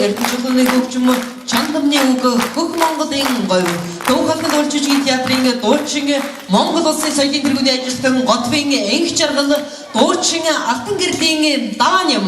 эрдэнэчүүдийн хөгжим чандамны үг хөх Монголын говь төвхөлд орчижгийн театрын дуучин Монгол улсын соёлын тэргүүний ажилтан Готвын энх жаргал дуучин Алтан гэрлийн даан юм.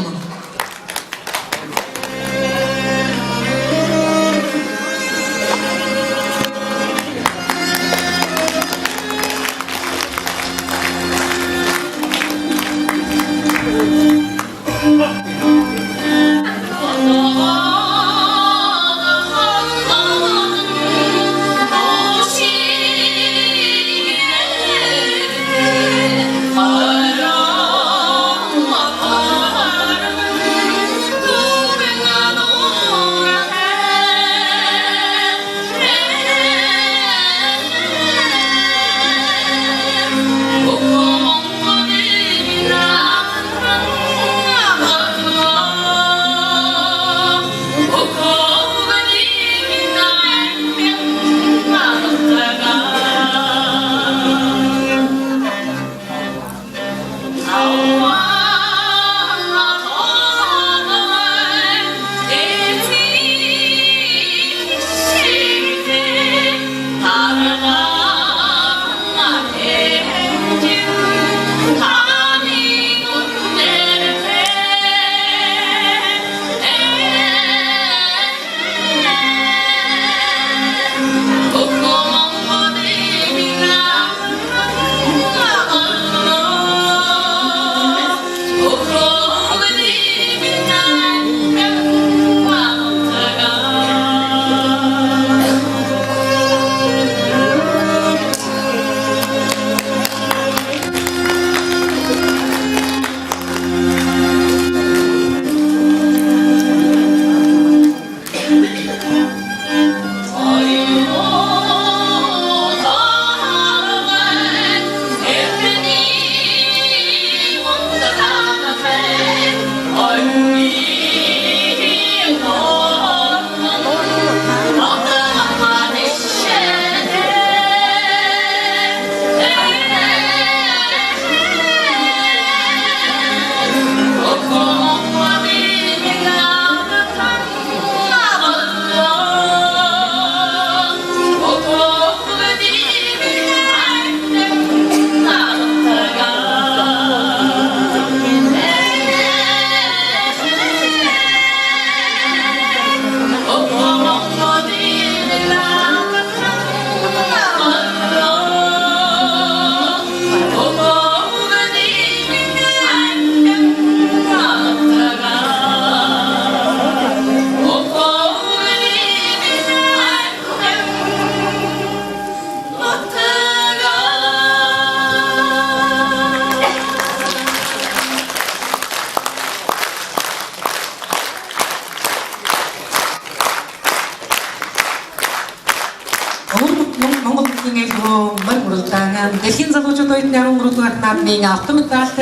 Дэлхийн залуучууд оюутны 13 дугаар наадмын автомедалт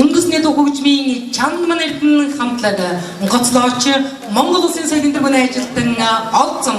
үндэсний дуу хөгжмийн чандман эрдэнэ хамтлаг гоцлооч Монгол улсын соёлын тэргүүний ажилтан олзон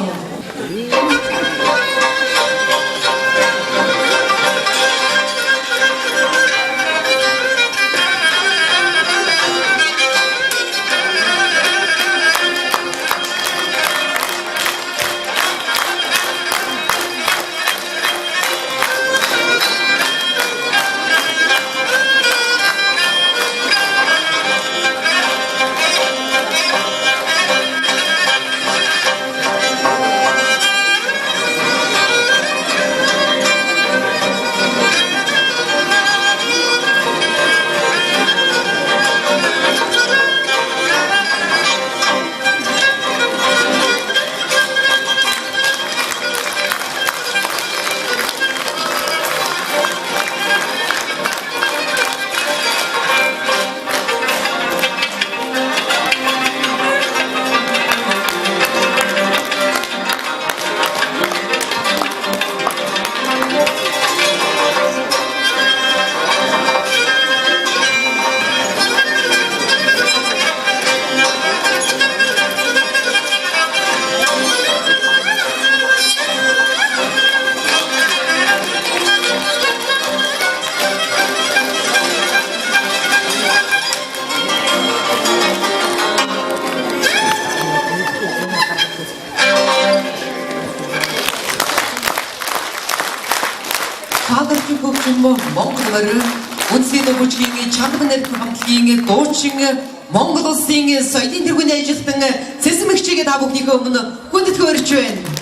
мөр үндэсний дуучин чанга нэр хамтлагийн дуучин Монгол улсын соёлын тэргүүний ажилтан Цэсмэгчийг та бүхнийхээ өмнө хүндэтгэн өрж байна.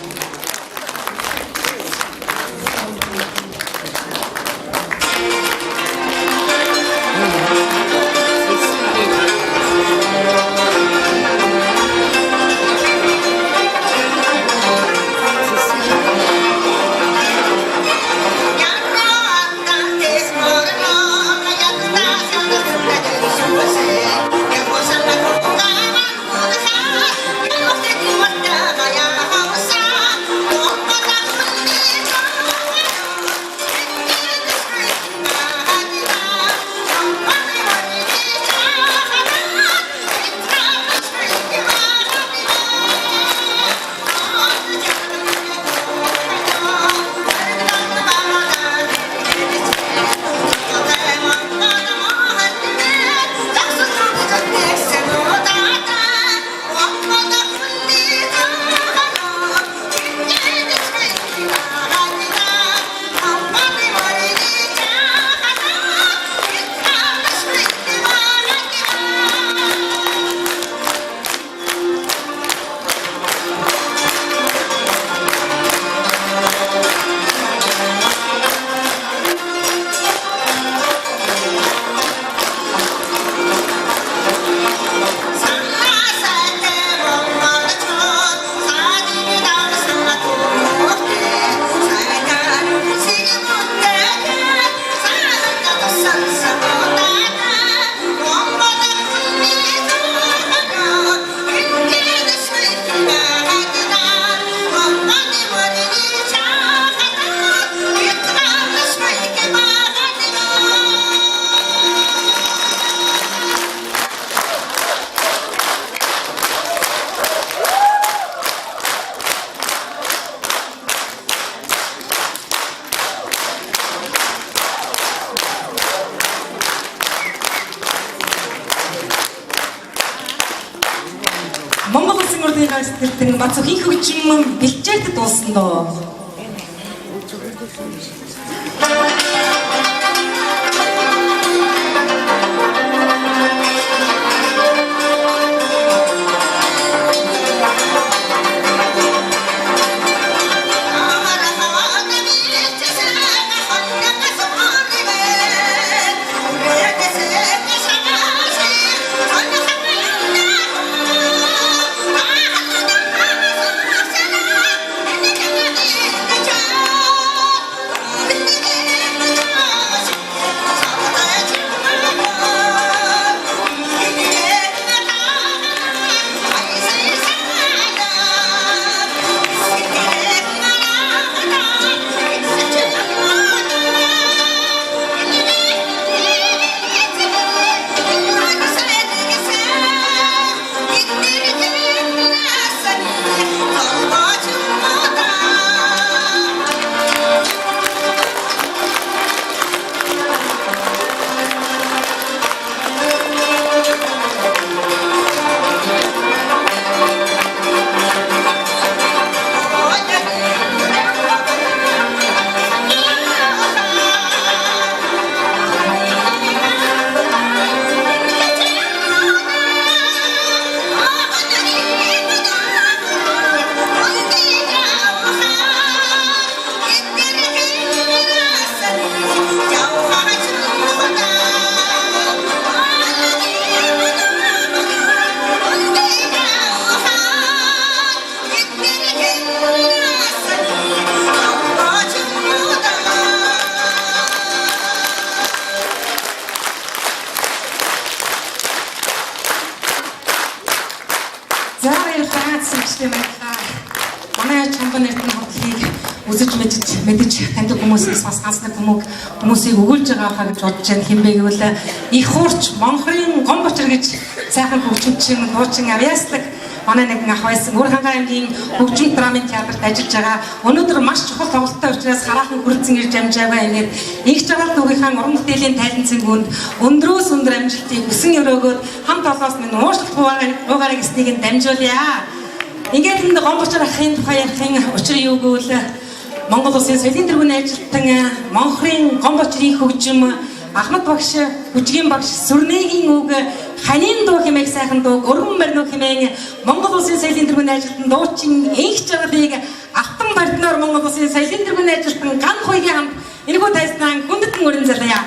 Монгол улсын урдын гайсдэртэн бацхийн хөгжим бэлчээрд дууссан доо. Манай чамбан нэртэн хамтлагийг үзэж мэдэж таньдаг хүмүүсээс бас ганцны хүмүүсийг өгүүлж байгаа хаа гэж бодож байна. Хэмбэ гэвэл их хуурч Монголын Гомбочор гэж сайхан хөгжимчин дуучин авьяаслаг манай нэг ах байсан. Өвөрхангай аймгийн хөгжим драмын театрт ажиллаж байгаа. Өнөөдөр маш чухал тоглолттой учраас хараахан хүрэлцэн ирж амжаагаа ингээд их жаргал дүүгийнхаа уран бүтээлийн тайланцын гүнд өндрөөс өндөр амжилтыг хүсэн өрөөгөөд хамт олоос минь уушлах гуугаарыг эснийг дамжуулъя. Ингээд энэ Гомбочор ахын тухай ярихын учир юу гэвэл Монгол Улсын соёлын тэргүүний ажилтан Монхрын Гомбочрын хөгжим Ахмад багш Хүчгийн багш Сүрнэгийн үг Ханийн дуу хэмээх сайхан дуу Өргөн барьнуу хэмээн Монгол Улсын соёлын тэргүүний ажилтан дуучин энх жаргалыг автан партнер Монгол Улсын соёлын тэргүүний ажилтан Ган хоёрын хамт энэхүү тайзнан хүндэтгэн өрн залгая.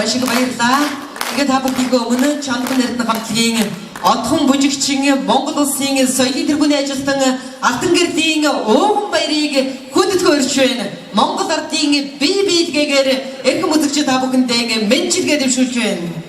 Машиг баярлаа. Тэгээд та бүхнийг өмнө чандан нарийн хамтлагийн одхон бүжигчин Монгол Улсын соёлын тэргүүний ажилтан Алтан гэрлийн ууган баярыг хүндэтгэн өрж байна. Монгол ардын бие биелгээгээр эрхэм үзэгч та бүхэндээ менчилгээ дэвшүүлж байна.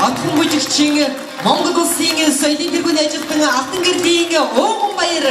Отхон бүжигчин Монгол улсын соёлын тэргүүний ажилтан Алтан гэрлийн Ууган баяр.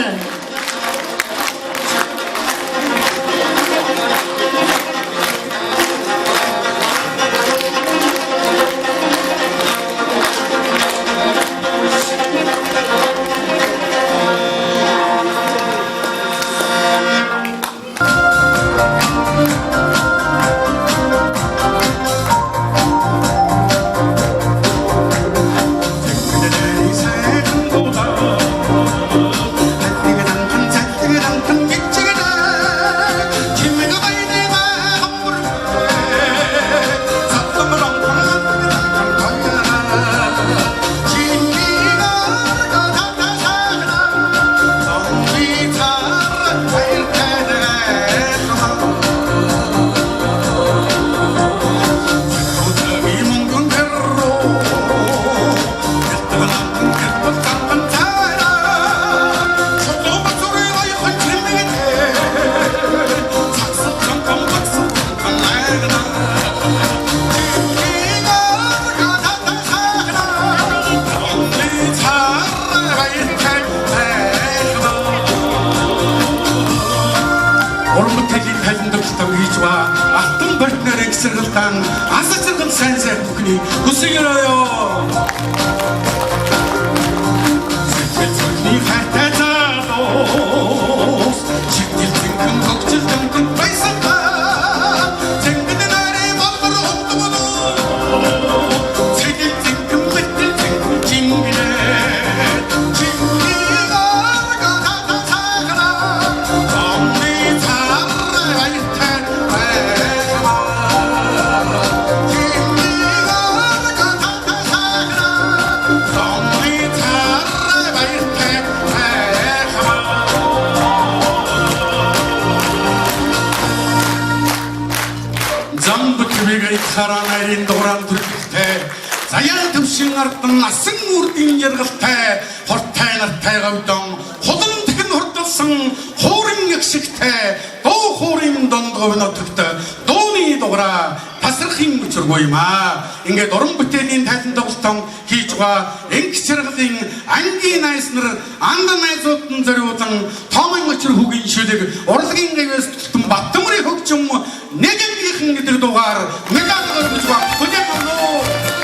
Алтан партнерын гисэргэлтэн асар зэрэг сайн сайн бүхний хүсгээрөө Сэцэцний хайтай залуус Чигдэл зинхэн хогчил дэмхэн байсан та Зэнгэн нарийн болгор хоттогоо Цэгэл зинхэн мэтэл зинхэн чингэнэ Харанарын дуран төрөлтэй заяа төвшин ардсан насан үрдийн яргалтай хортой нартай гавдан холон тэгэн хурдсан хуурин гэгшигтэй дуу хуурин дондгов нотогтой дууны дугаараа тасрахын өчргүй юм аа. Ингээд уран бүтээлийн тайлан тоглолтон хийж байгаа энх чаргалын ангийн найз нар анда найзуудын зориулан тоомын өчр хүүгийн шүлэг урлагийн гавьяас тутам Баттамрын хөгжим нэгэнийхэн гэдэг дугаар мегагаар гэж баг хөдөлгөөнөө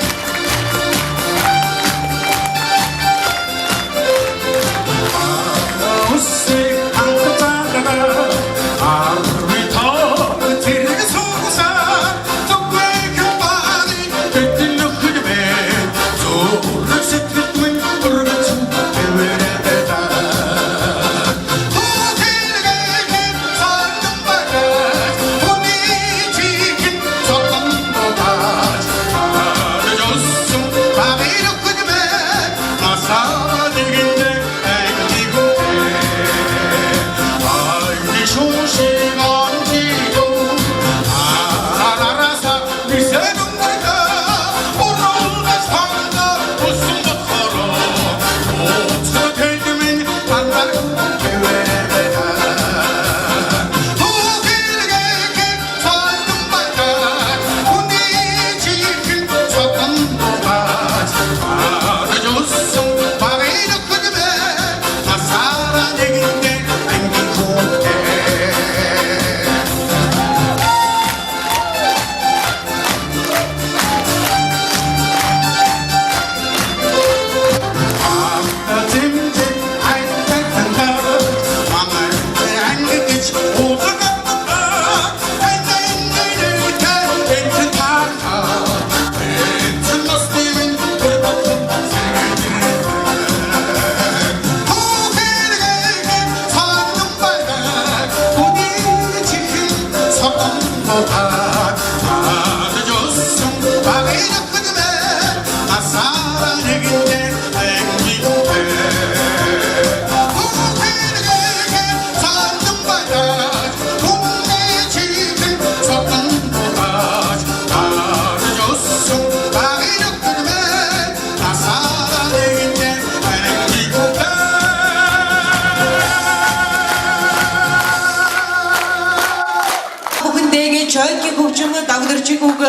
дэгийн чойгийн хөгжим дагдарчиг үг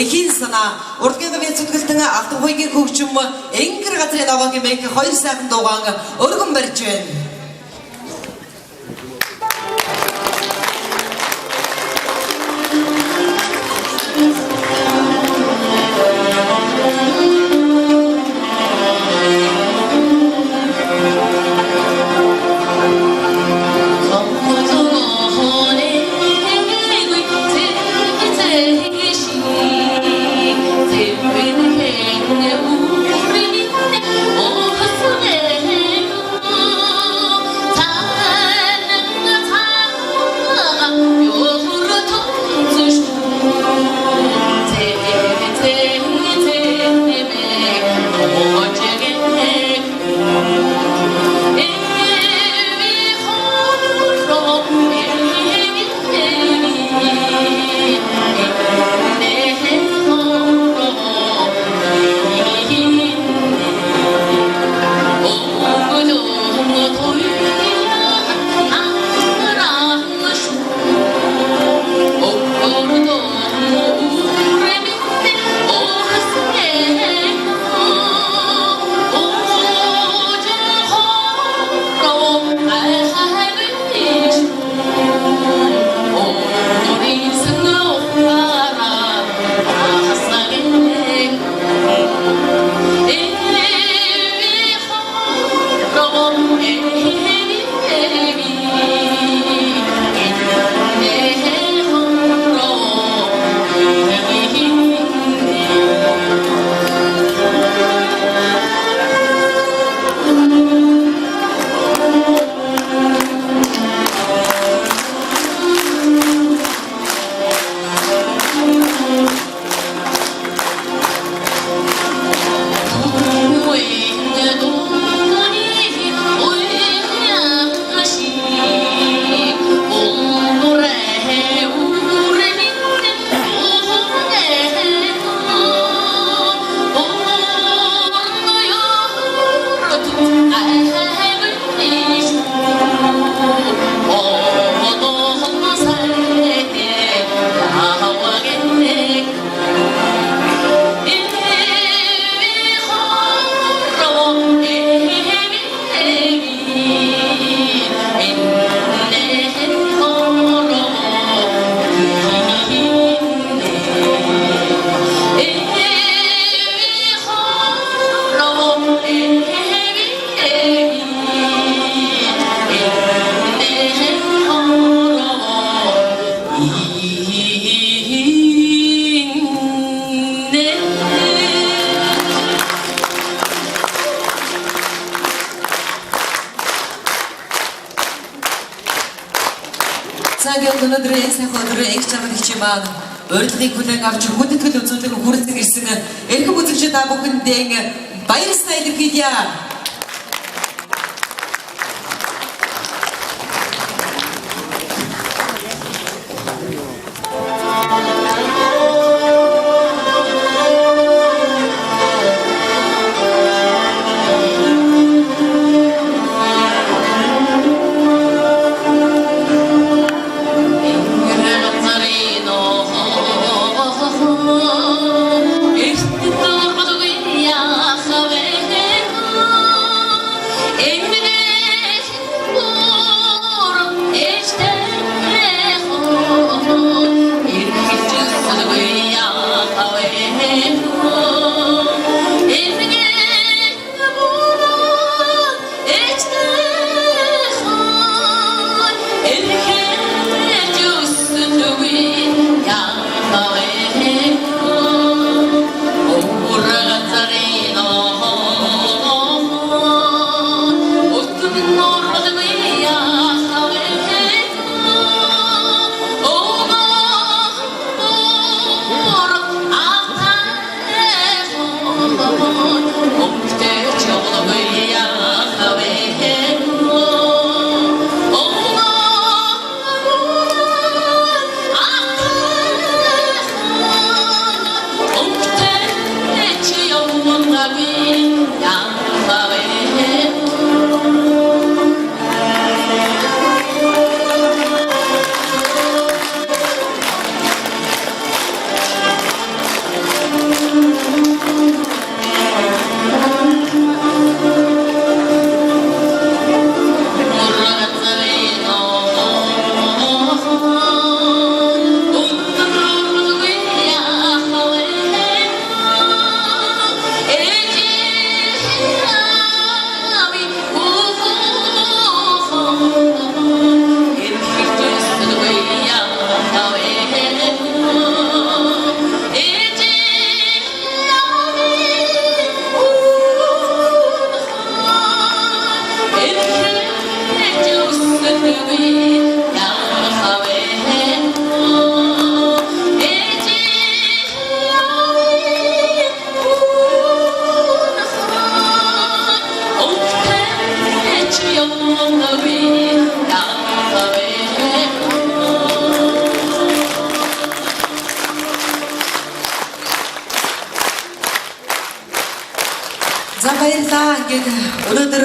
эхийн санаа урдгийн гавь зүтгэлтэн автохойгийн хөгжим энгэр газрын аваагийн мэг хоёр сайхан дуугаан өргөн барьж байна. Цагийн өнөөдрийн сайхан өдрийн их чанар хичээмээ урилгыг хүлээн авч хүндэтгэл үзүүлэг хүрэлцэн ирсэн эрхэм үзэгч та бүхэндээ баярлалаа илэрхийлье. За баярлалаа. Ингээд өнөөдөр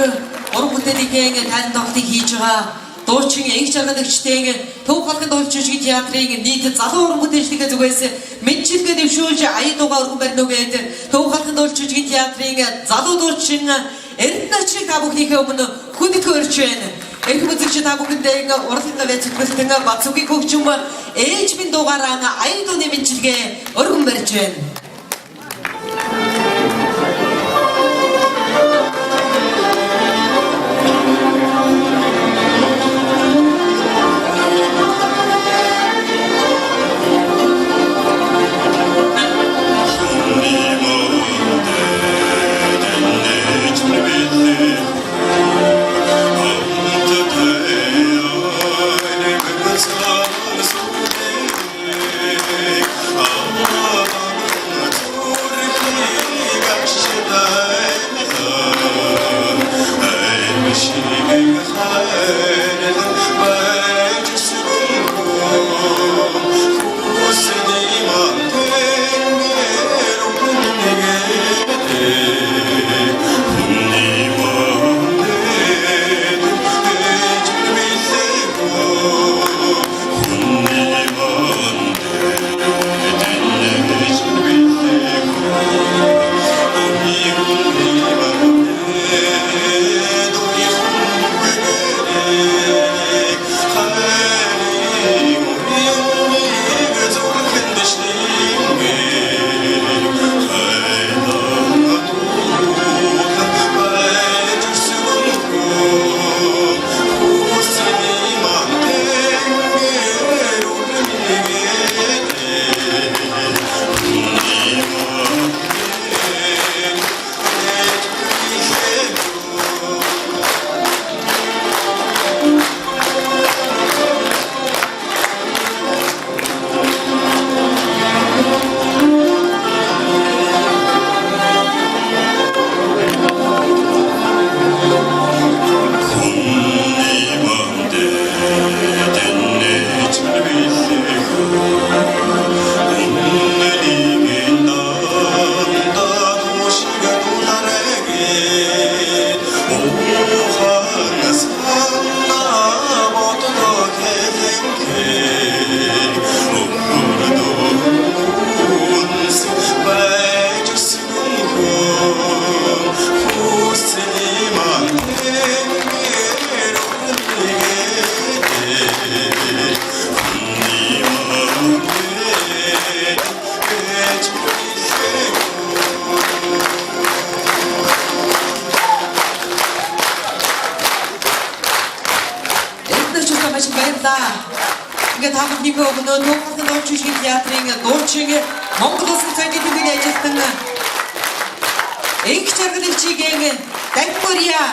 уран бүтээлийн тань тоглолтыг хийж байгаа дуучин энх жаргалагчдын төв халханд олж жижиг театрын нийт залуу уран бүтээлчдийн зүгээс мэдчилгээ дэвшүүлж аяадуугаа өргөн барьнугээд төв халханд олж жижиг театрын залуу дуучин Эрдэнэчиг та бүхнийхээ өмнө хүндэт өрч байна. Эрх үзэгч та бүхэндээ урлагийн байцуулалтын Бацугийн хөгжим ээж минь дугаараа аяадууны мэдчилгээ өргөн барьж байна. Ингээд та бүхнийхээ өмнө төв халханд олж жижиг театрын дуучин Монгол Улсын цайны төвийн ажилтан энх жаргалагчийн Дагмарья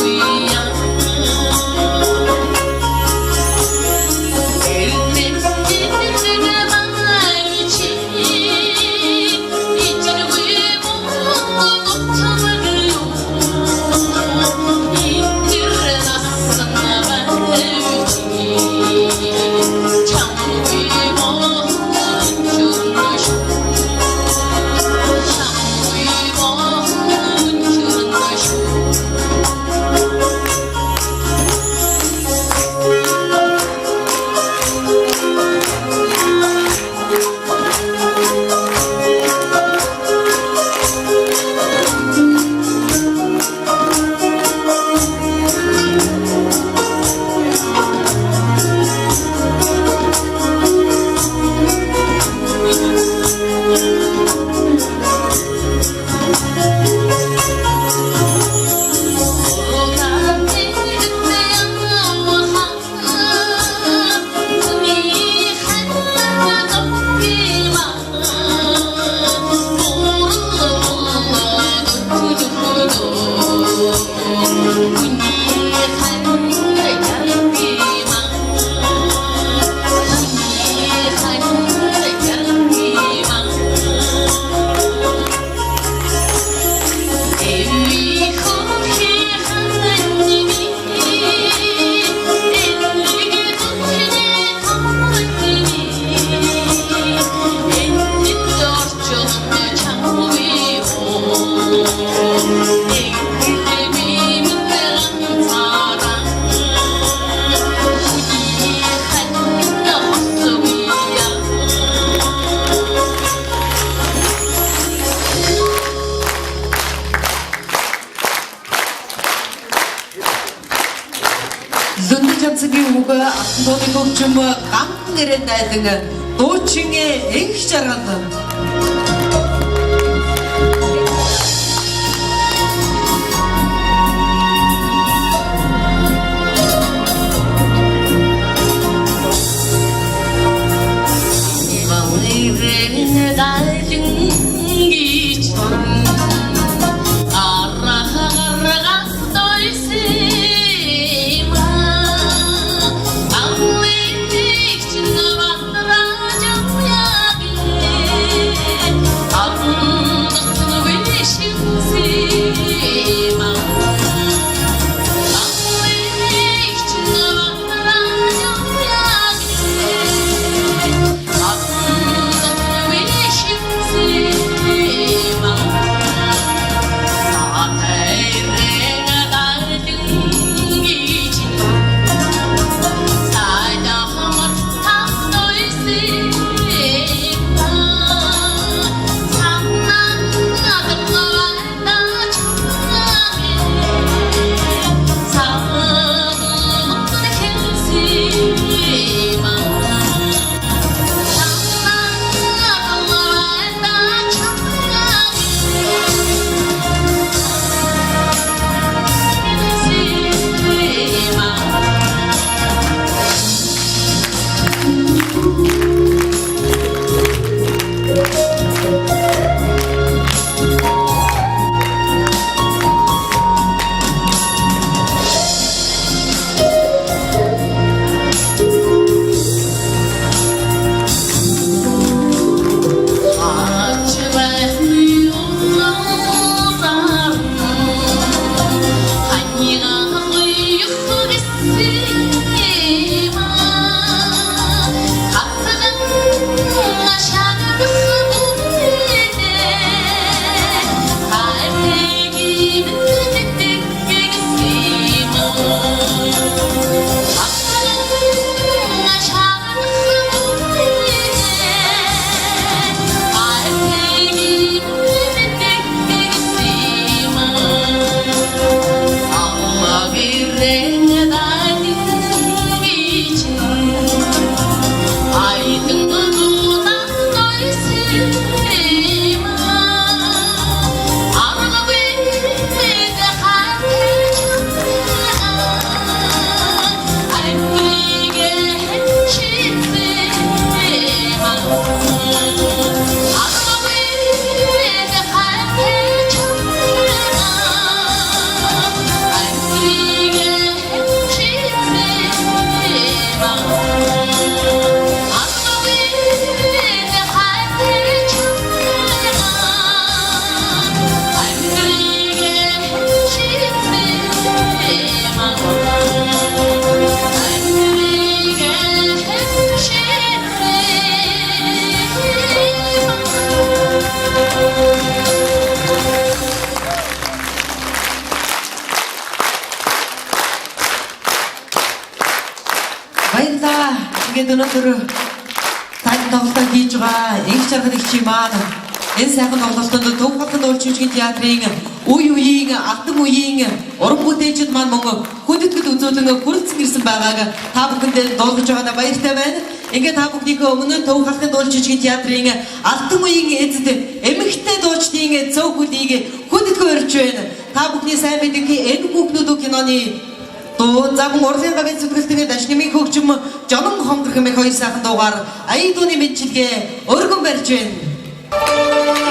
We хөгжим ганхан ирээд байдаг дуучин энх жаргал Тэгээд өнөөдөр тань тоглолтоо хийж байгаа энх жаргал их чи маань энэ сайхан тоглолтод Төв хотын уульчилжгийн театрын үе үеийн алтан үеийн уран бүтээлчид маань мөн хүндэтгэл үзүүлэн хүрэлцэн ирсэн байгааг та бүхэндээ дуулгаж байгаадаа баяртай байна. Ингээд та бүхнийхөө өмнө Төв хотын уульчилжгийн театрын алтан үеийн эзэд эмэгтэй дуучдын зөв хүлийг хүндэтгэн өрж байна. Та бүхний сайн мэдэх энэ хүүхнүүд киноны дуу заган урлагийн гавийн зүтгэлтний дашнымын хөгжим Жонон хомдох хэмээх хоёр сайхан дуугаар ая дууны мэдчилгээ өргөн барьж байна. Ah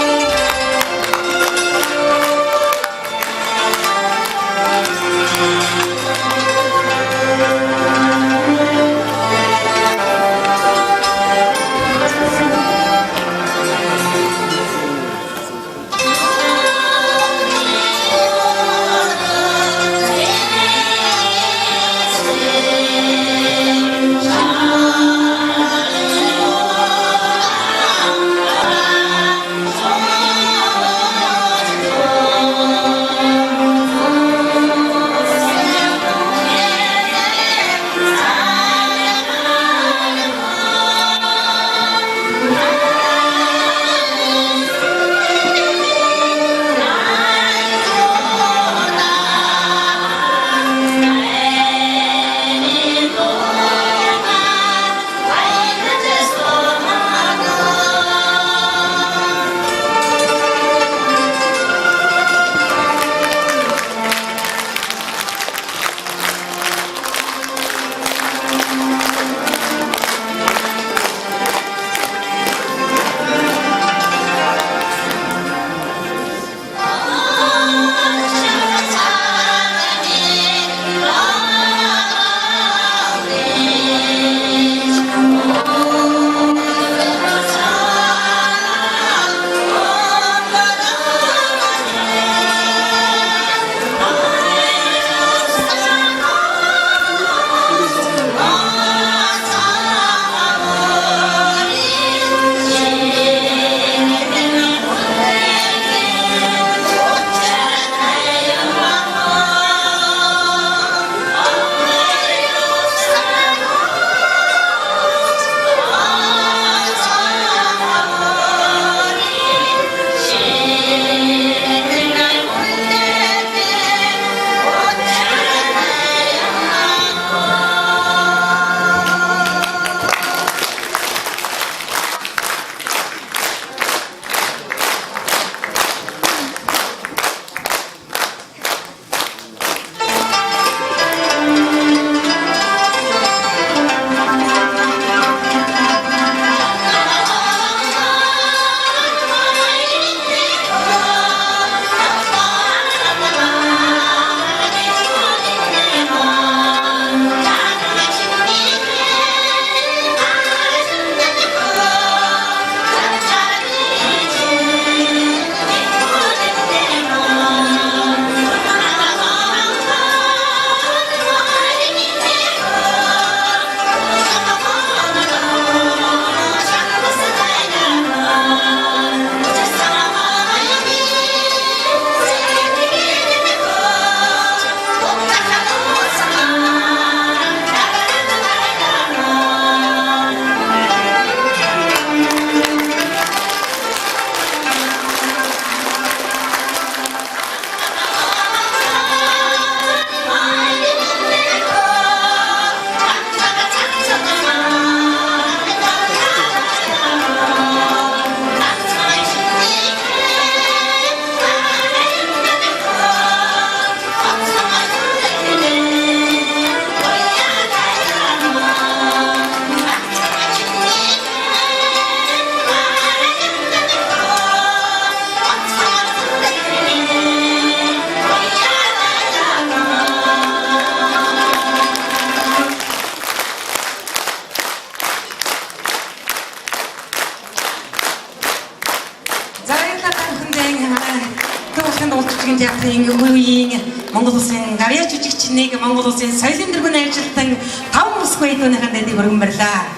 Монголын театрын үеийн Монгол улсын гавьяа жүжигчнийг Монгол улсын соёлын тэргүүний ажилтан 5 Москва эдгүүнийхэн дэдийг өргөн барьлаа.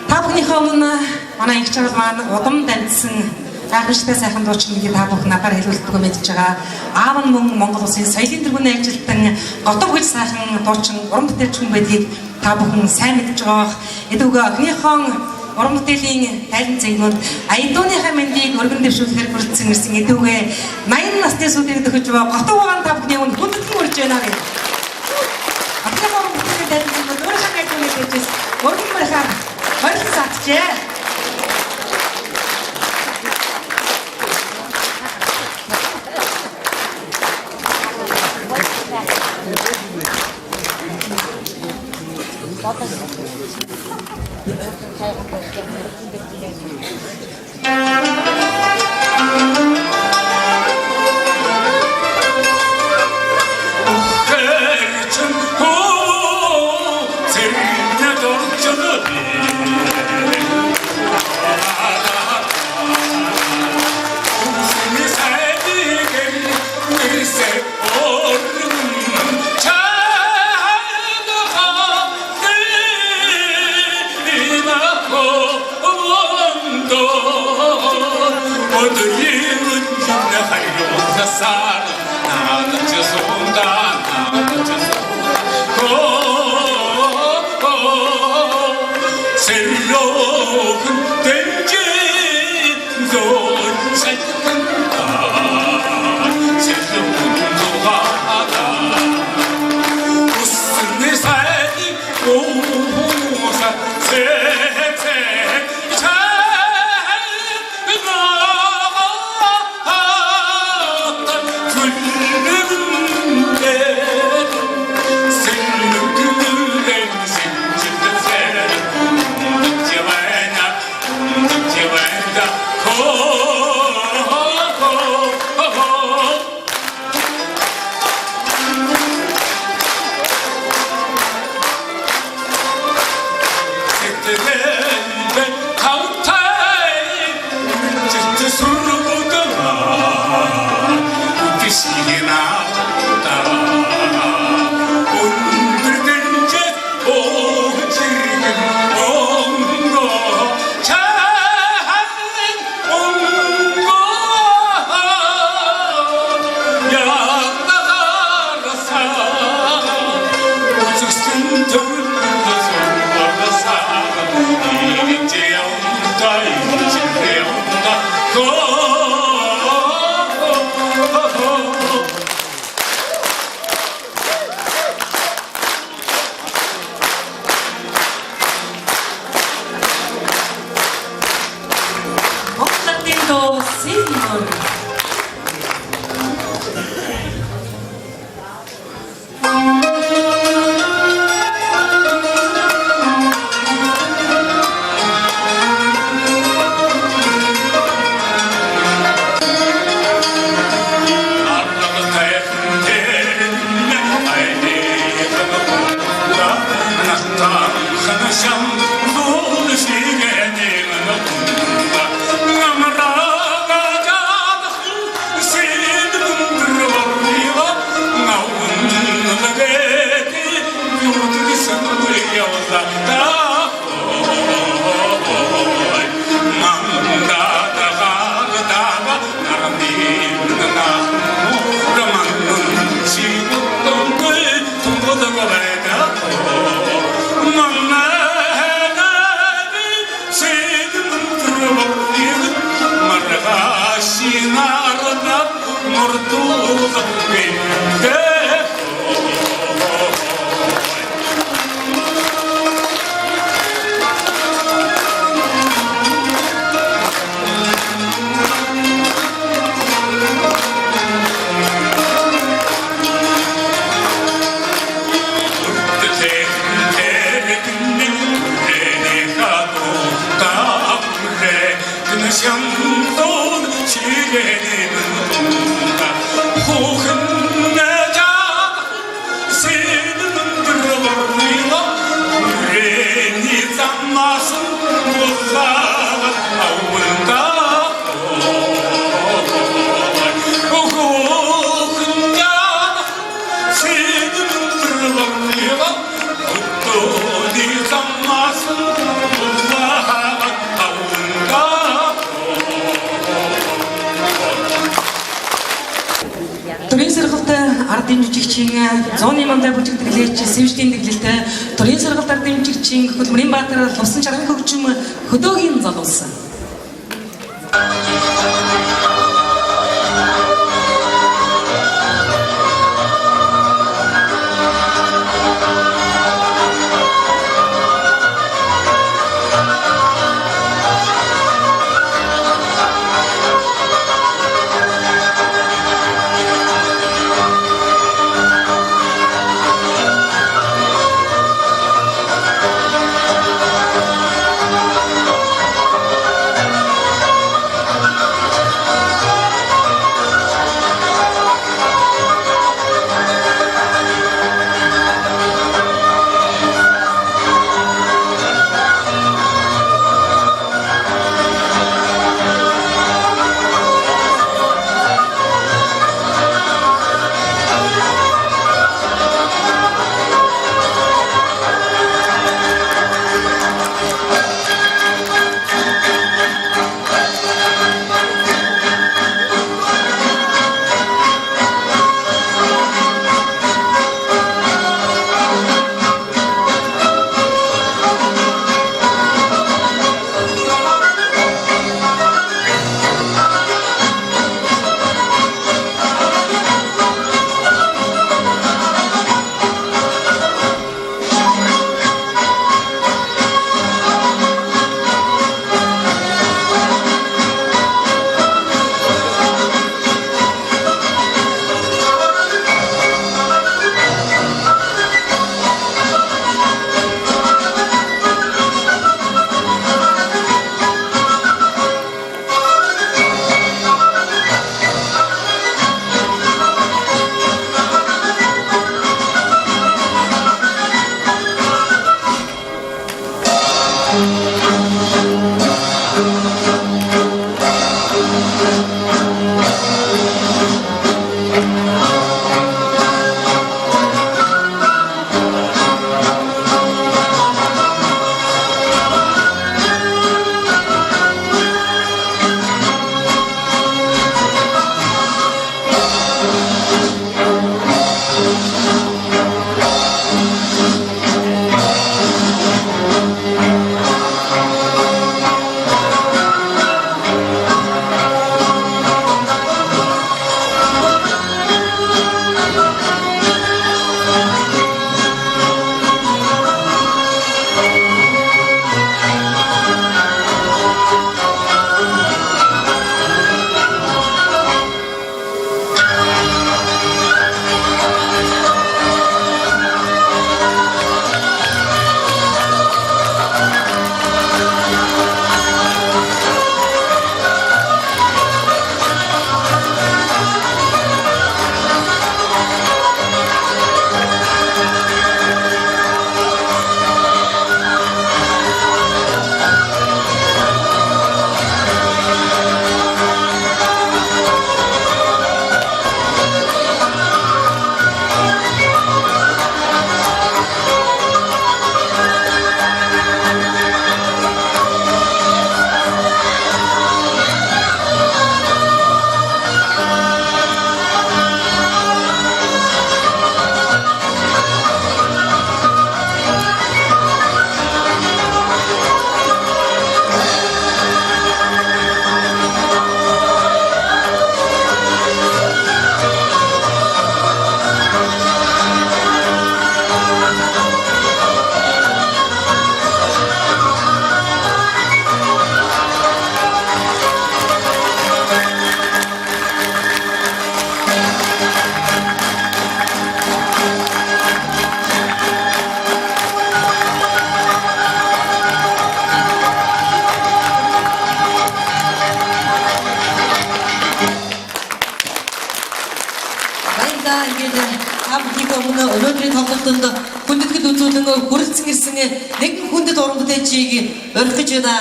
Та бүхнийхээ өмнө манай их чарал маань удам дамжсан гайхамшигтай сайхан дуучид та бүхэн надаар хэлүүлдэг мэдж байгаа. Аав нь мөн Монгол улсын соёлын тэргүүний ажилтан готов гэж сайхан дуучин уран бүтээлч хүн байдгийг та бүхэн сайн мэдж байгаа. Эдүүгээ охиныхон уран бүтээлийн тайлан цэгнүүд аядууныхаа мэндийг өргөн дэвшүүлэхээр хүрэлцэн ирсэн эдүүгээ 80 насны сүлийг төхөж байгаа готов байгаа та бүхний өмнө хүндэтгэн урьж байна гэж. Охиныхон уран бүтээлийн тайлан цэгнүүд өөрийнхөө аядууны дэвшээс өргөн барихаар хоёрын сатжээ. чинь зооны мандаа бүжигдэглээч сэвжлийн дэглэлтэй төрийн сургалтаар дэмжигчин Хөдөлмөрийн Баатар Лувсан чарган хөгжим хөдөөгийн залуулсан. өнөөдрийн тоглолтод хүндэтгэл үзүүлэн хүрэлцэн ирсэн нэгэн хүндэт уран бүтээлчийг орхиж байна.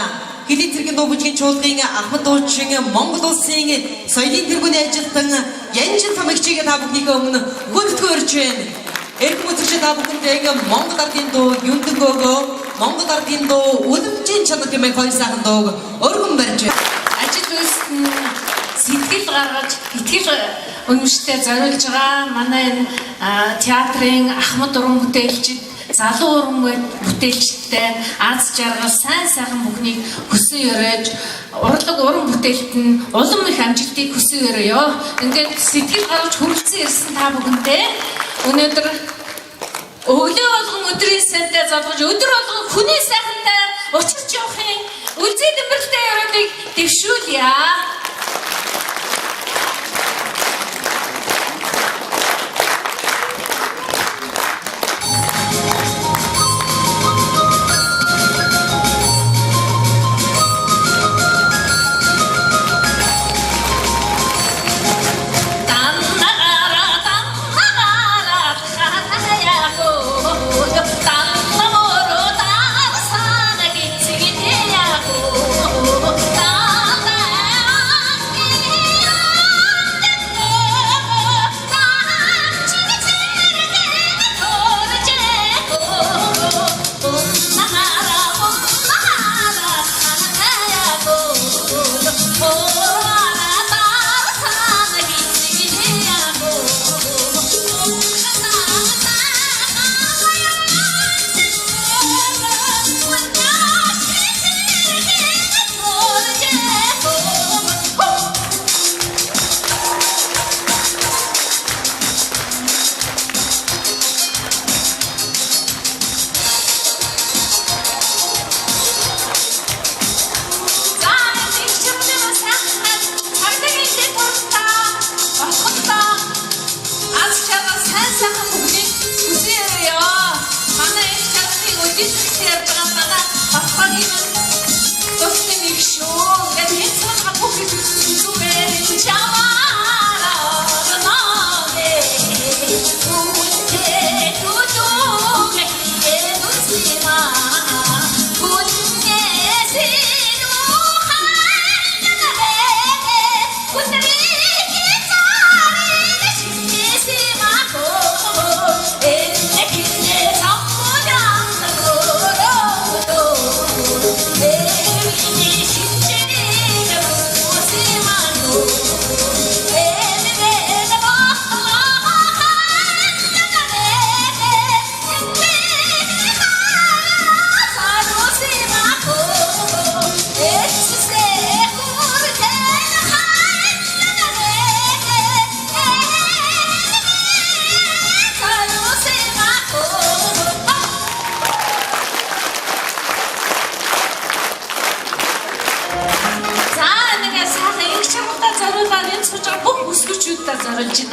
Хэлийн тэргийн дуу бүжгийн чуулгын ахмад дуучин Монгол улсын соёлын тэргүүний ажилтан Янжин Самагчийг та бүхнийхээ өмнө хүндэтгэн өрж байна. Эрхэм үзэгч та бүхэндээ Монгол ардын дуу Юндэнгөөгөө Монгол ардын дуу Үлэмжийн чанар гэмээр хоёр сайхан дууг өргөн барьж байна. Ажил үйлс сэтгэл гаргаж итгэл үнэмшилтэй зориулж байгаа манай энэ театрын Ахмад уран бүтээлчид, залуу уран бүтээлчтэй аз жаргал, сайн сайхан бүхнийг хүсэн өрөөж урлаг уран бүтээлт нь улам их амжилтыг хүсэн өрөөё. Ингээд сэтгэл гаргаж хүрэлцэн ирсэн та бүхэнтэй өнөөдөр өглөө болгон өдрийн сайнтай залгаж өдөр болгон хүний сайхантай учирч явахын үлзий дэмбэрэлтэй өрөөнийг дэвшүүлье.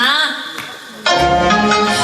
I'm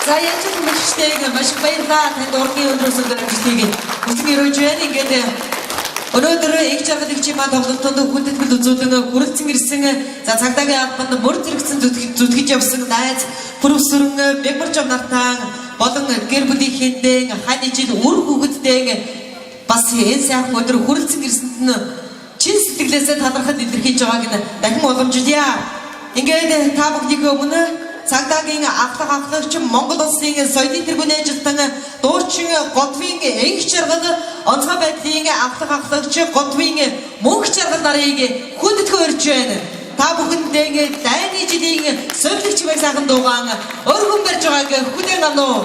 За яаж ч мэдчихтэй маш их баярлалаа. Танд ургийн өндрөөс өдрөмжлөгийг үсэг өрөөж байна. Ингээд өнөөдөр их жаргал их чимаа тоглолтод хүндэтгэл үзүүлэн хүрэлцэн ирсэн за цагдаагийн албанд мөр зэрэгцэн зүтгэж явсан найз профессор Бэгмаржав нартай болон гэр бүлийнхээ хань ижил үр хүүхэдтэй бас энэ сайхан өдөр хүрэлцэн ирсэнд нь чин сэтгэлээсээ талархад илэрхийлж байгааг нь дахин уламжлая. Ингээд та бүхний өмнө цагдаагийн ахлагч Монгол улсын соёлын тэргүүний ажилтан дуучин Годвийн энх жаргал онцгой байдлын ахлагч Годвийн мөнх жаргал нарыг хүндэтгэн өрж байна. Та бүхэндээ дайны жилийн соёлын чимээ сайхан дуугаан өргөн барьж байгааг хүлээн авна уу?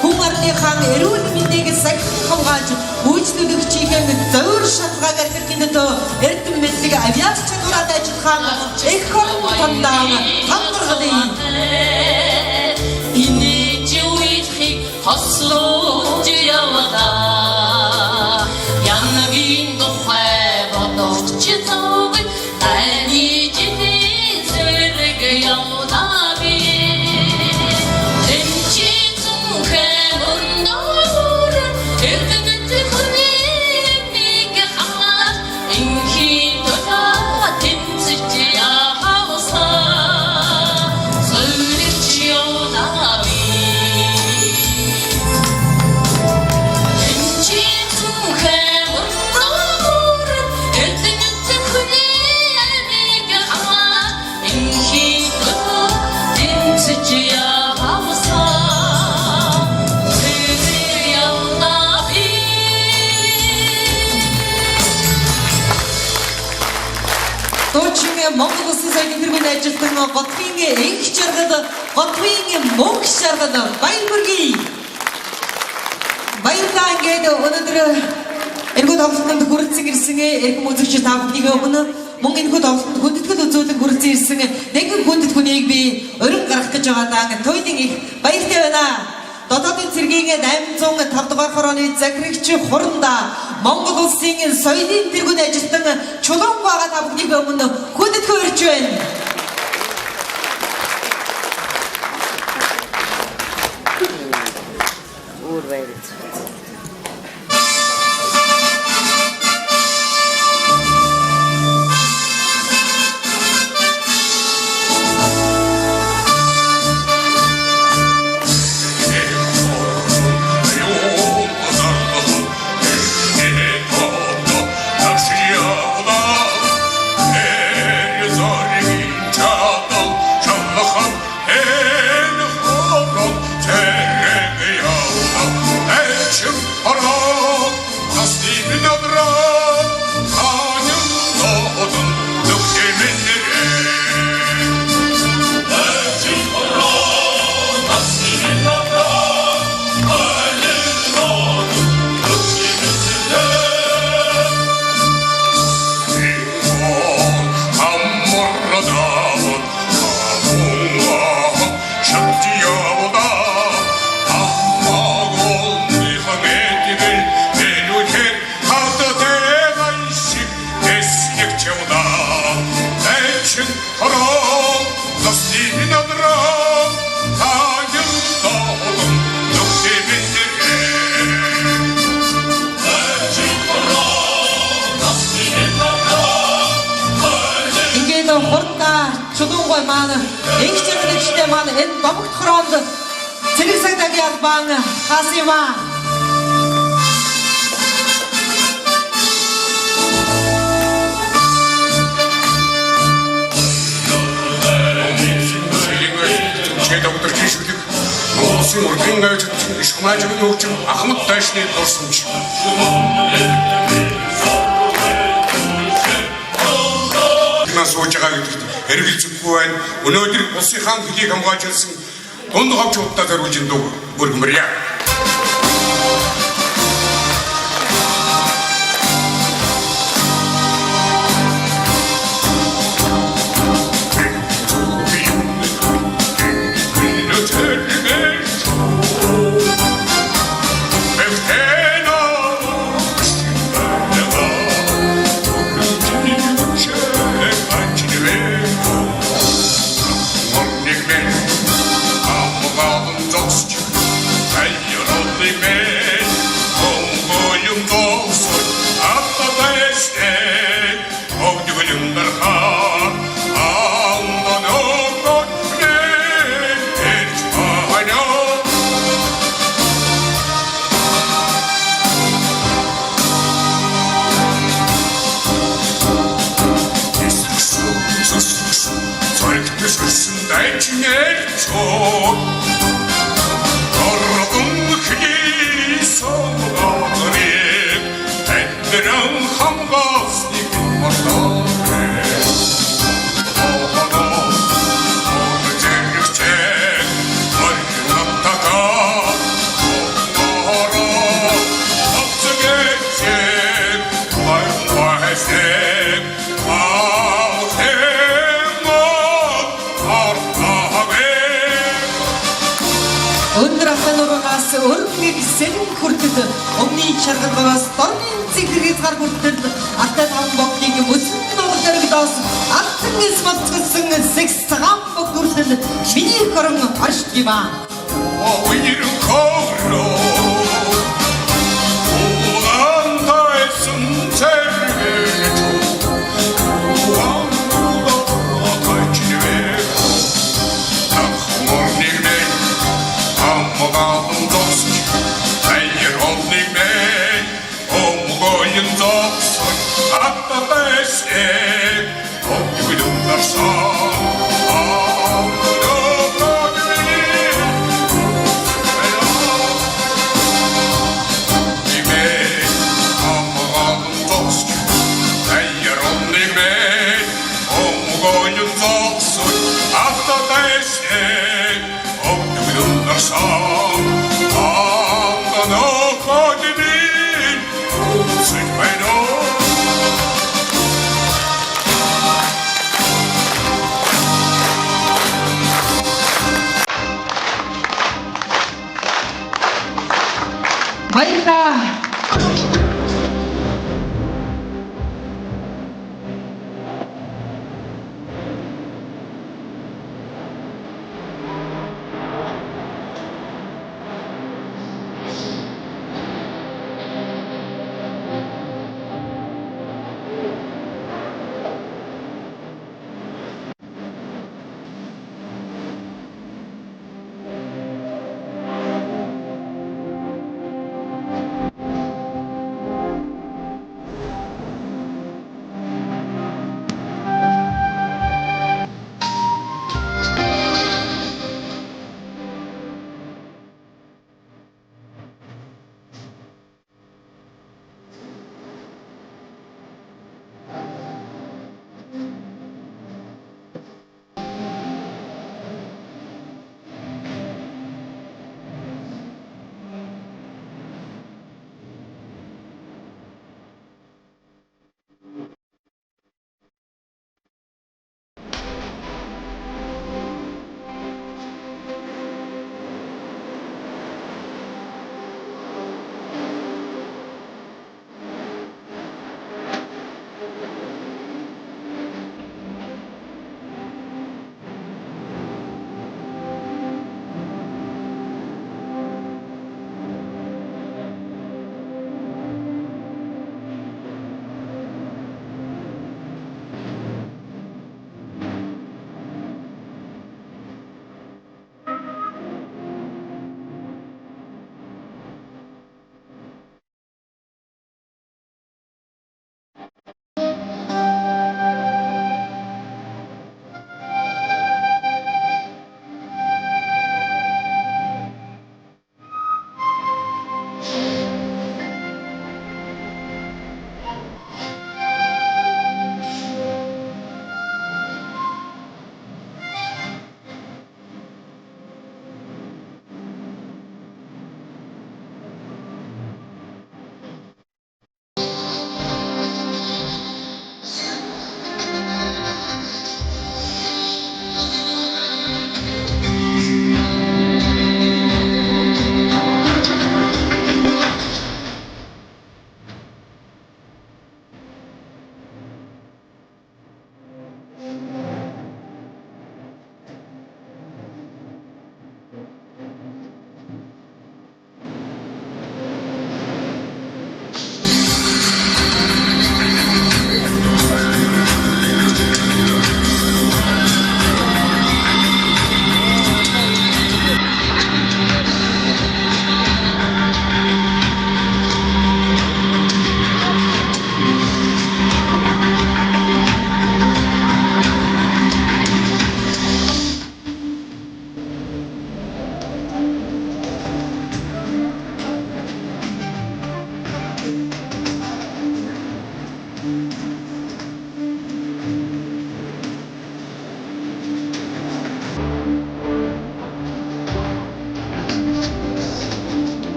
Хүн орныхан эрүүл мэндийг сахин хамгаалж үйлчлүүлэгчийн зөөр шалгаагаар хэрэглэдэг эрдэм мэдлэг авиац чадвараад ажиллах их хорон тандаа хамгаалгын инээж үеийг хослож яваа янгийн тухай бодож читав таны жилийн зэрэг яваа би Монгол улсын соёлын тэргүүний ажилтан Годвийн энх жаргал Годвийн мөнх жаргал баяргүйе. Баярлалаа. Ингээд өнөөдөр эргүү тоглолтод хүрэлцэн ирсэн эрхэм үзэгч та бүхний өмнө мөн энэхүү тоглолтод хүндэтгэл үзүүлэн хүрэлцэн ирсэн нэгэн хүндэтгэнийг би өрн гаргах гэж байгаадаа туйлын их баяртай байна. Дотоодын цэргийн 805 дугаар хорооны захирагч Хуранда Монгол улсын соёлын тэргүүний ажилтан Чулуун байгаа та бүхний өмнө хүндэтгэн өрж байна. чулуунгой маань энх чиргэлэгчтэй маань энэ домогт хороонд зэрэг сайдагийн албан хас юм аа. Доктор Жишүлэг Монголын урлагийн аюулт их хамаажгийн хөгжим Ахмад Дайшны дурсамж. Нас сууж байгаа гэдэгт хэрэгжилзэхгүй байна. Өнөөдөр улсын хаан хэлийг хамгаалжсэн дунд хавчуудаа зориулж дуу бүргэмэрье. Өргөнийг сэрэн хүртэл өмнөний чаргалгаас дорны зэглэрээс гар хүртэл аттай таван богдыг өсөн ногол дөрөгдөөс алтан эс мацгсан секс цагаан бог хүртэл миний хорон оршд юм аа. Баярлалаа.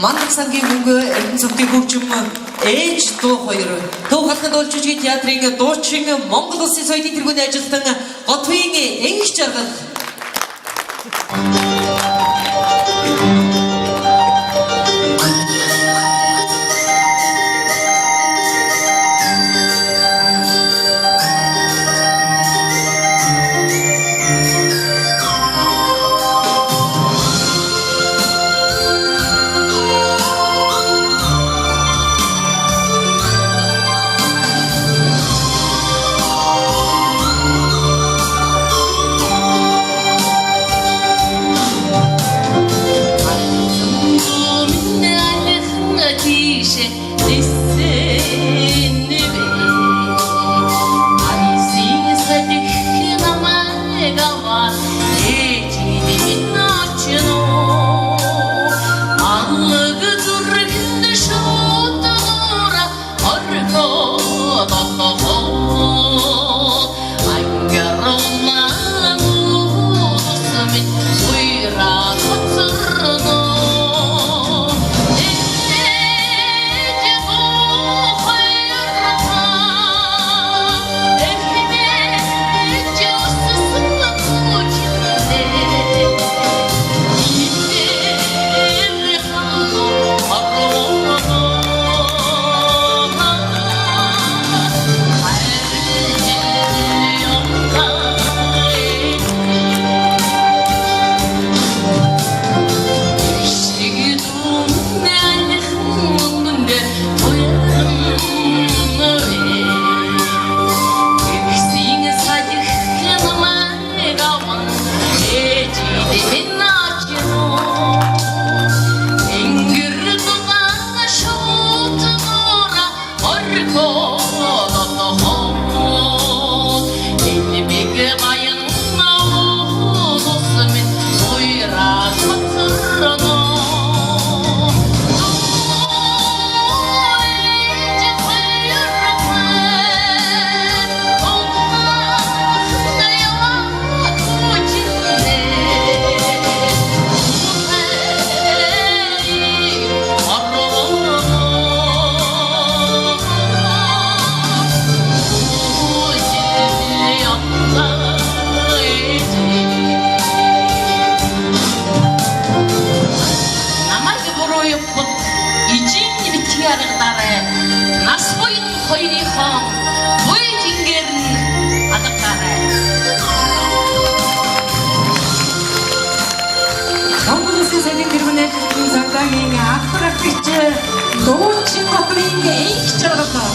Мандаг сангийн мөнгө Эрдэнэ цогтын хөгжим ээж дуу хоёр төв хатгад болж үжигийн театрын дуучин Монгол Улсын соёлын тэргүүний ажилтан Готвийн энгч жаргал. Монгол Улсын соёлын тэргүүний ажилтны цагдаагийн ахрагч дуучин Готвийн энгч жаргал.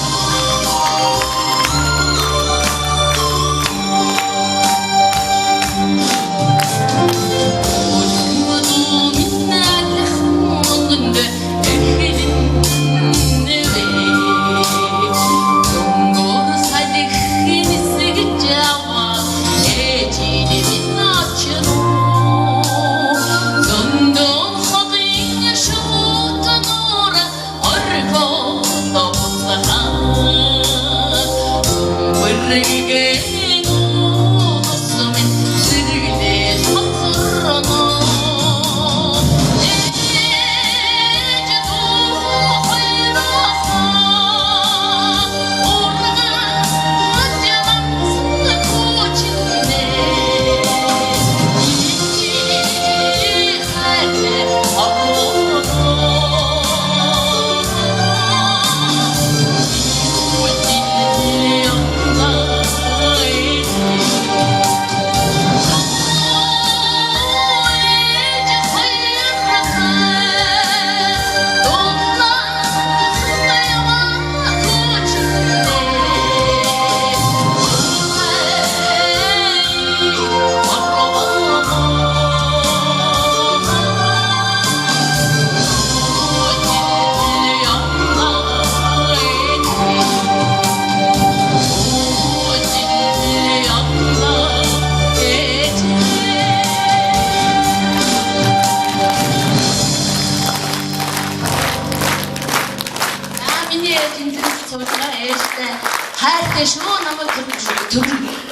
хайртай шүү намайг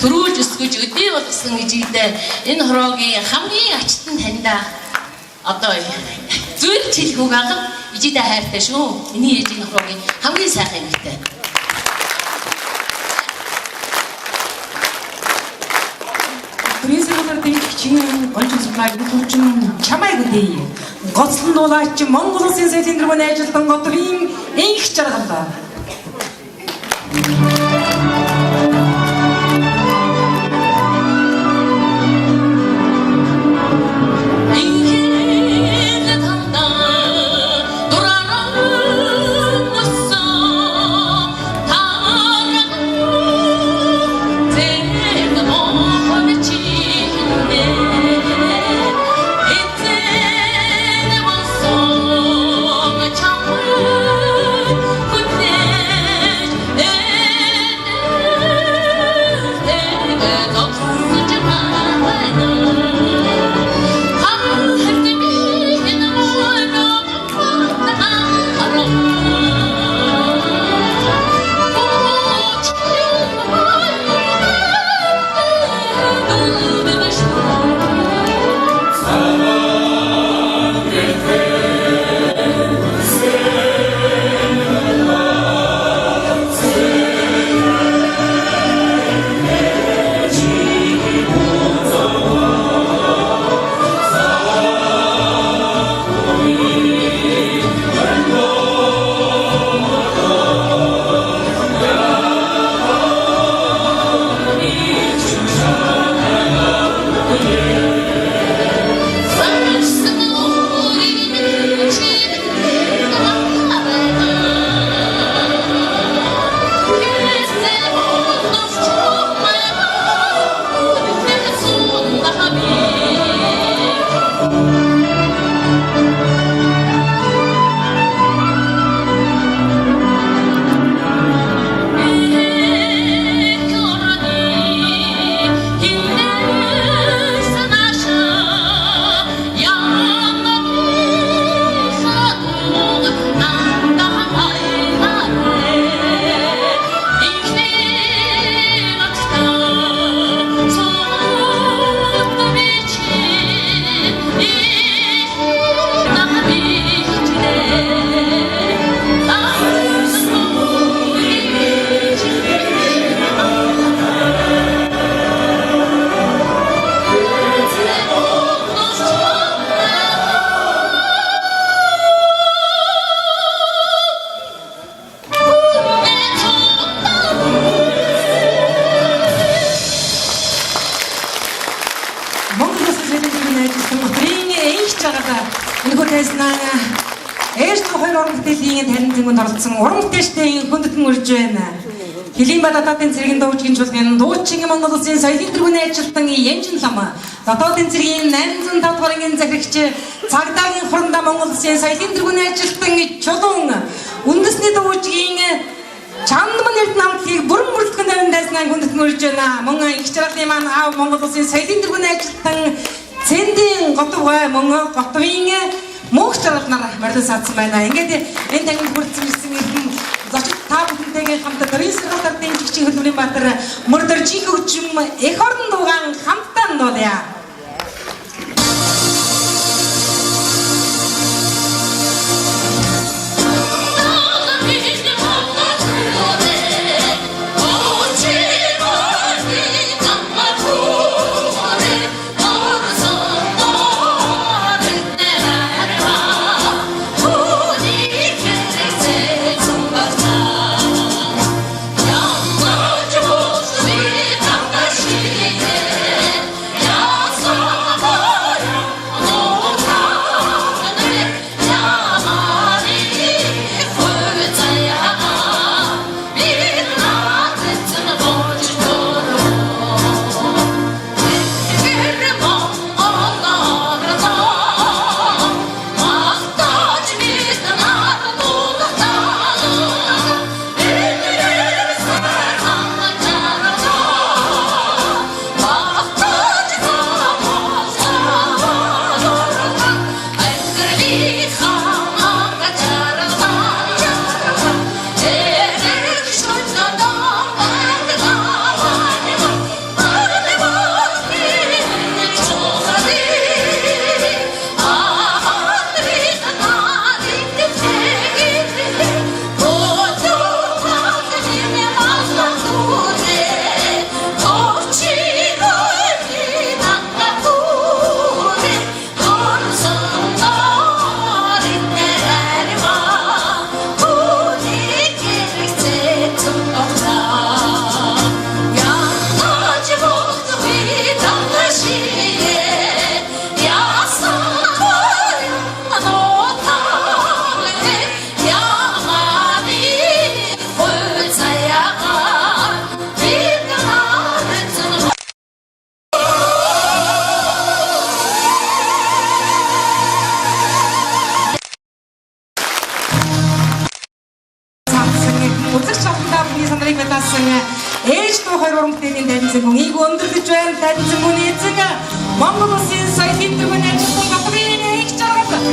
төрүүлж өсгөж өдөө болгосон гэж ийдээ энэ хороогийн хамгийн ачтан таньда одоо зүйл хэлэх үг агав ижидэ хайртай шүү. Миний ээжийн нохроогийн хамгийн сайхан эмэгтэй. Пресэгээр дэмжигчийн онцлогыг төвчин чамайг дээ. Гоцлон дуулаач Монгол Улсын сайдын тэргүүний ажилтан Готвийн энх жаргалаа. Уран бүтээлчдийн хүндэтгэн үрж байна. Хэлийн Бадататын цэргийн дуучин чуулганы дуучин Монгол Улсын соёлын тэргүүний ажилтан Янжин лам, Дотоодын цэргийн 805 дугаар ангийн захирагч Цагдаагийн хурандаа Монгол Улсын соёлын тэргүүний ажилтан Чулуун, үндэсний дуучин Чандман эрдэнэ хамтлагийг бүрэн бүрэлдэхүүн тавьсан хүндэтгэн үрж байна. Мөн их жаргалын маань аав Монгол Улсын соёлын тэргүүний ажилтан Цэндийн Готвгой мөн Готвийн мөнх жаргалнаар морилон саадсан байна. Ингээд энэ танд хүрсэн ирсэн зочид та бүхэнтэйгээ хамт Пресэгээр дэмжигчийн хөдөлмөрийн баатар мөрдөржих хөгжим эх орон дуугаан хамтдаа дуулъя. Yeah. байна. Тайван цэнгүүний эзэн Монгол улсын соёлын тэргүүний ажилтан Батбаягийн их жаргал.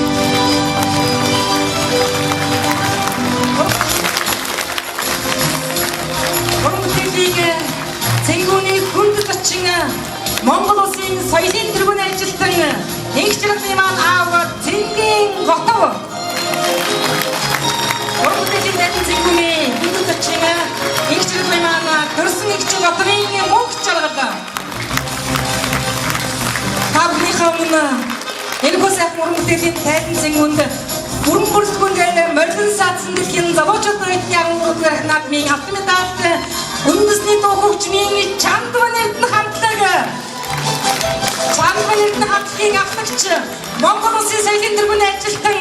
Уран бүтээлийг цэнгүүний хүнд зочин Монгол улсын соёлын тэргүүний ажилтан их жаргалын маань аав Цэнгийн Готов. Уран бүтээлийн тайван цэнгүүний хүнд зочин их жаргалын маань төрсөн их Готовын мөнх жаргал. Табны хамна энэ хөсөх уран бүтээлийн тайван цэнгүүнд уран бүрэлдэхүүнээр морин саацсан дэлхийн залуучуудын ярангуудаар наадмын автомедалт үндэсний дуу хөгжмийн чандван эрдэнэ хамтлагийг авлагч Монгол улсын соёлын тэргүүний ажилтан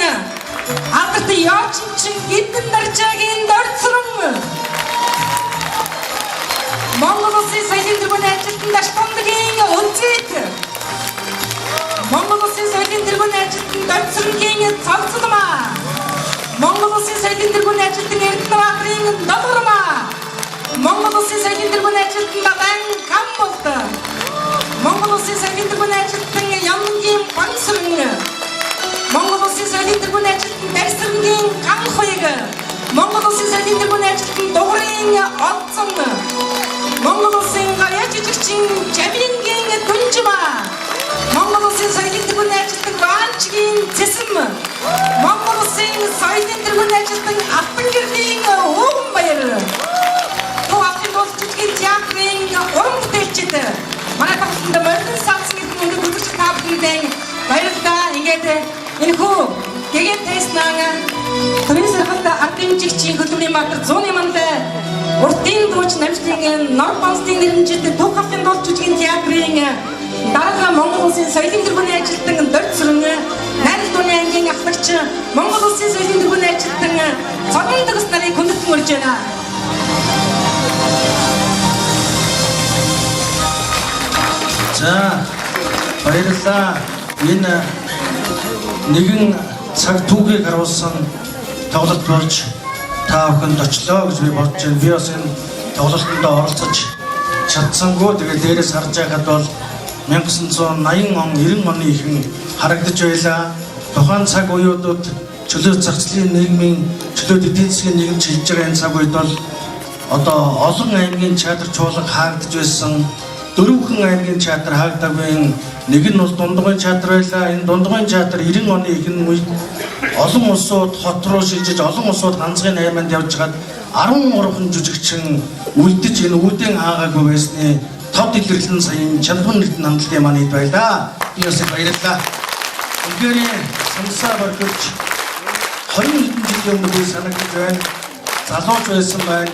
алдарт яочинчин Эдгэн Даржаагийн дорцрон Монгол улсын соёлын тэргүүний ажилтан Даштамдгийн үнцэт Монгол улсын соёлын тэргүүний ажилтан дорцронгийн цавцлмаа Монгол улсын соёлын тэргүүний ажилтан Эрдэнэбаатарын Долгормаа Монгол улсын соёлын тэргүүний ажилтан Дадан Камболт Монгол улсын соёлын тэргүүний ажилтан Ямгийн Бансрын Монгол улсын соёлын тэргүүний ажилтан Дарсрынгийн Ганхойг Монгол улсын соёлын тэргүүний ажилтан Дугрын Одсон Монгол улсын гаяа жижигчин Жавингийн Дүнжмаа Монгол улсын соёлын тэргүүний ажилтан Ванчгийн Цэсэм Монгол улсын соёлын тэргүүний ажилтан Алтангэрлийн Өвөнбаяр Төвхөн болчихгийн театрын уран бүтээлчид манай багтанд морин саацсан гэдэг үндэс үзэгч та бүхэндээ баярлалаа. Ингээд энэ хүү гэгээн тайснаа төрийн сархалта ардимжигчийн хөдөлмөрийн баатар 100-ны мандаа уртын дууч намжлын нор бонстын нэрмжтэй Төвхөн болж үзгийн театрын дарга Монгол улсын соёлын тэргүүний ажилтан дорцрон найрал дууны ангийн ахлагч Монгол улсын соёлын тэргүүний ажилтан цогон дэгс нарыг хүндэтгэн урьж байна. За баярлалаа. Энэ нэгэн цаг түүхийг харуулсан тоглолт болж та бүхэнд очлоо гэж би бодож байна. Би бас энэ тоглолтод оролцож чадсангүй. Тэгээд дээрээс харж байхад бол 1980 он 90 оны ихэн харагдаж байлаа. Тухайн цаг үеудад чөлөө зарцлын нийгмийн чөлөөт эдийн засгийн нийгэмч хийж байгаа энэ цаг үед бол одоо олон аймгийн театр чуулга хаагдж байсан. Дөрвөн аймгийн театр хаагдаагүй. Нэг нь бол Дундгойн театр байлаа. Энэ Дундгойн театр 90 оны ихэнх үед олон улсууд хот руу шилжиж олон улсууд ганцхан 8-нд явж хагаад 13 жүжигчин үлдэж энэ үүдэн хаагаагүй байсны тод илэрлэн саяын чандван эрдэнэ хамтлагийн маань ид байлаа. Би бас баярлалаа. Үнэхээр самсаа боргож 20 хэдэн жилийн өмнө би санагдаж байна. Залууч байсан байна.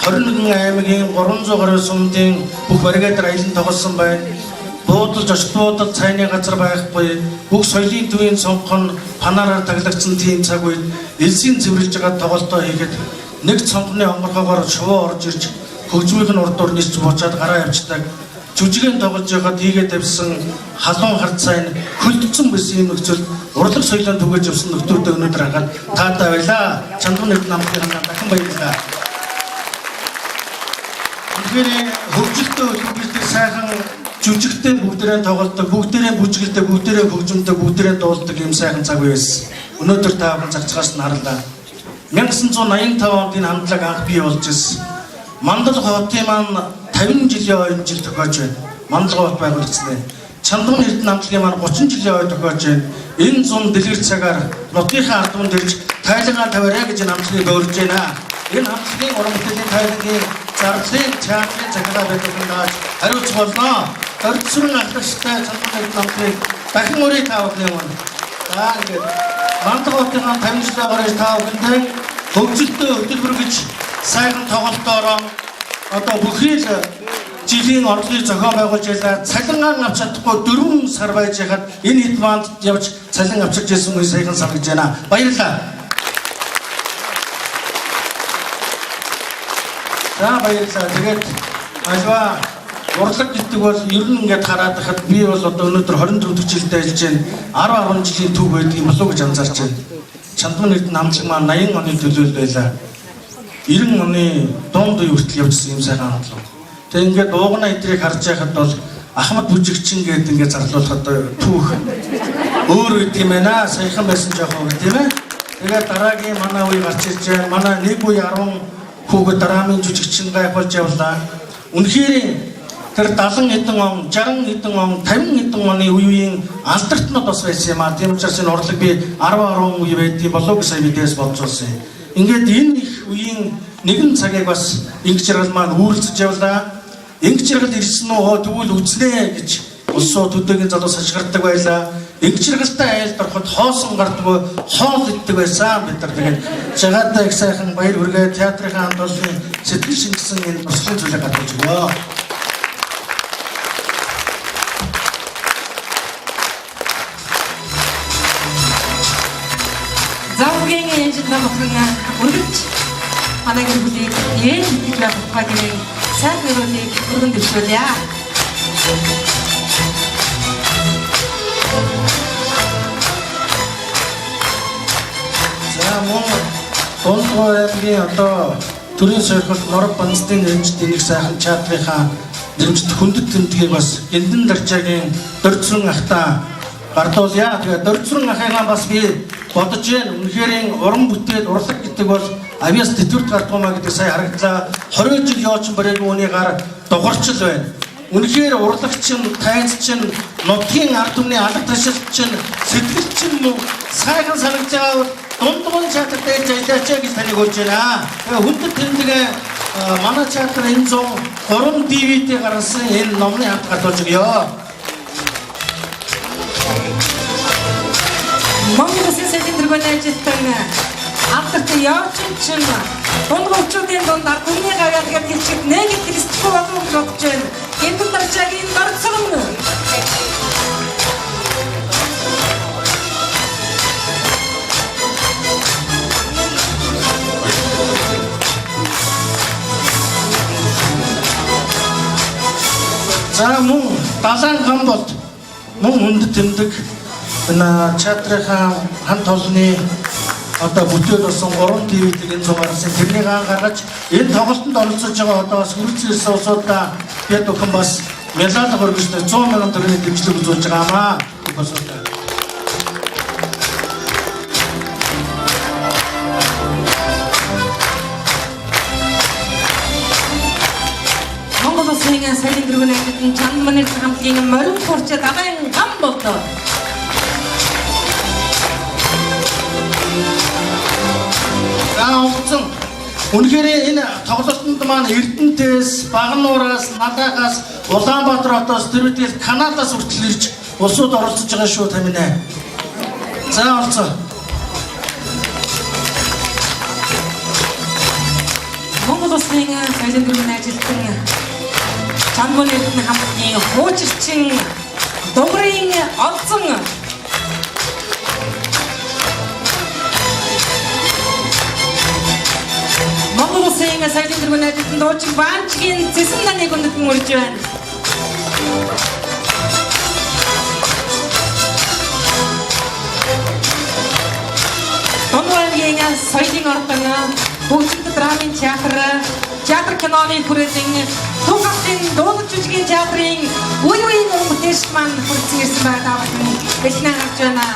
21 аймгийн 300 гаруй сумдын бүх баригадаар аялан тоглосон байна. Буудалж очлуудад цайны газар байхгүй. Бүх соёлын төвийн цонхон панаараар таглагдсан тийм цаг үед элсийн цэвэрлж байгаа тоглолтоо хийгээд нэг цонхны онгорхоогоор шувуу орж ирж хөгжмийн урдуур нисч буучаад гараа явцдаг. Жүжигэн тоглож байгаад хийгээд тавьсан халуун харцаа энэ хөлдсөн байсан юм нөхцөл урлаг соёлын түгэж явсан нөхдөөдөө өнөөдөр харахад таатай байлаа. Чандван эрдэнэ хамтлагийн дахин баярлалаа. Тэгэхээр хөгжилтэй хөтөлбөртэй сайхан жүжигтэй бүгдээрээ тоглолдог, бүгдээрээ бүжгэлдэг, бүгдээрээ хөгжмөдөг, бүгдээрээ дуулдаг юм сайхан цаг үе байсан. Өнөөдөр та бүхэн цагцгаас нь харлаа. 1985 онд энэ хамтлаг анх бий болж ирсэн. Мандал хотын маань 50 жилийн ойн жил тохиож байна. Мандал хот байгуулагдсан. Чандван эрдэнэ хамтлагийн маань 30 жилийн ойн тохиож байна. Энэ зун дэлгэр цагаар нутгийнхаа ард түмэнд ирж тайлгаа тавиараа гэж энэ хамтлагийг өөрж байна. Энэ хамтлагийн уран бүтээлийн тайлгын зардлын театрын захиргаа байдаг юм даа. Хариуц болно. Дорцрон ахлагчтай чандван эрдэнэ хамтлагийг дахин өрөө та бүхний өмнө. За ингээд Мандал хотын 50 жилийн гараж та бүхэндээ хөгжилтэй хөтөлбөр гэж сайхан тоглолтоороо одоо бүхий л жилийн орлогыг зохион байгуулж байлаа. Цалингаан авч чадахгүй 4 сар байж хаад энэ хэд банд явж цалин авчирч байсан үе сайхан санагдаж байна. Баярлалаа. За баярлалаа. Тэгээд альва урлаг гэдэг бол ер нь ингээд хараад байхад би бол одоо өнөөдөр 24 жилдээ ажиллаж байна. 10 жилийн төв байдаг юм болов уу гэж анзаарч байна. Чандван эрдэнэ хамтлаг маань 80 оны төлөөлөл байлаа. 90 оны дунд үе хүртэл явжсэн юм сайхан хамтлаг. Тэгээ ингээд дуугна эдрийг харж байхад бол Ахмад Бүжигчин гэдэг ингээд зарлуулахад түүх өөр үед юм байна. Саяхан байсан жоохон тийм ээ. Тэгээд дараагийн манай үе гарч ирж байна. Манай нэг үе 10 хүүхэд дараамын жүжигчин гайх болж явлаа. Үнэхээр тэр 70 хэдэн он, 60 хэдэн он, 50 хэдэн оны үеийн алдартнууд бас байсан юм аа. Тийм учраас энэ урлаг би 10 үе байдгийг болов гэж сая бидээс бодож байсан. Ингээд энэ их үеийн нэгэн цагийг бас ингэж жаргал маань үүрлцэж явлаа. Ингэж жаргал ирсэн үү тэгвэл үзнэ гэж улсуу төдөөгийн залуу сашгирдаг байлаа. Ингэж жаргалтай айлд ороход хоосон гардгүй хоол иддэг байсан бид нар. Тэгээд жагаатай их сайхан баяр хүргээ театрын хамт олон сэтгэл шингэсэн энэ туслах зүйлийг гадууж өгөө. Завгийн энэжид намхрына үргэлж манай гэрбүлийг ээж гэж багтаагийн сайн нэрүүдийг өргөн дэвшүүлье. За мөн Донтгойлгийн одоо төрийн сойрхолт Норов Банстын нэрмжт энийг сайхан театрынхаа нэрмжт хүндэт тэмдгийг бас Эндэн Даржаагийн Дөрцрөн ахта гардуулъя. Тэгээд Дөрцрөн ахыгаа бас би бодож байна. Үнэхээр уран бүтээл урлаг гэдэг бол авьяас тэтгэврт гардгуумаа гэдэг сая харагдлаа. 20 жил явуучин барайг үүний гар дугарчл байна. Үнэхээр урлагчин, тайзчин, нутгийн ард түмний алга ташилчин, сэтгэлчин мөн сайхан санагдж байгаа бол дундгуун театр дээр жайлаач гэж таныг хэлж байна. Тэгээ хүндэт тэмдэг манай театр энэ 3 DVD гаргасан энэ номны хамт гатуулж өгье. Монгол Улсын сайдын тэргүүний ажилтан авторт явуулчин дундгуурчдын дундаар түмний гавьяагаар хэлчихэд нэг их Христгүй болов гэж бодож байна. Эндэн Даржаагийн Дөрцрөн. За мөн далайн хамболт мөн хүндэт тэмдэг энэ театрынхаа хамт олонны одоо бүтээл болсон 3 DVD-ийг энэ зугаарсан тэрнийг гаргаж энэ тоглолтод оролцож байгаа одоо бас хүрэлцэн улсуудаа бид бүхэн бас медаль хүргэж 100 сая төгрөгийн дэмжлэг үзүүлж байгаамаа. Монгол Улсын сайдын тэргүүний ажилтан Чанманы хамтлагийн морин хурц далайн хамболт олцсон. Үнэхээр энэ тоглолтод маань Эрдэнэтээс, Багнуураас, Надаагаас, Улаанбаатар хотоос тэрүүтэл Канадаас хүртэл ирж улсууд оролцож байгаа шүү таминэ. За олцсон. Монгол Улсын сайдын тэргүүний ажилтан Чанманы хамтлагийн хуучирчин Дугрын олцсон. Монгол Улсын сайдын тэргүүний ажилтан дуучин Банчгийн Цэсэн даныг өндөтгөн үрж байна. Дундгуургийн соёлын ордон хөгжимтэй драмын театр киноны хүрээлэн Тухатын дуулж жүжигийн театрын үе үеийн хүмүүст маань хүрсэн ирсэн байгаа бэлэн харж байна.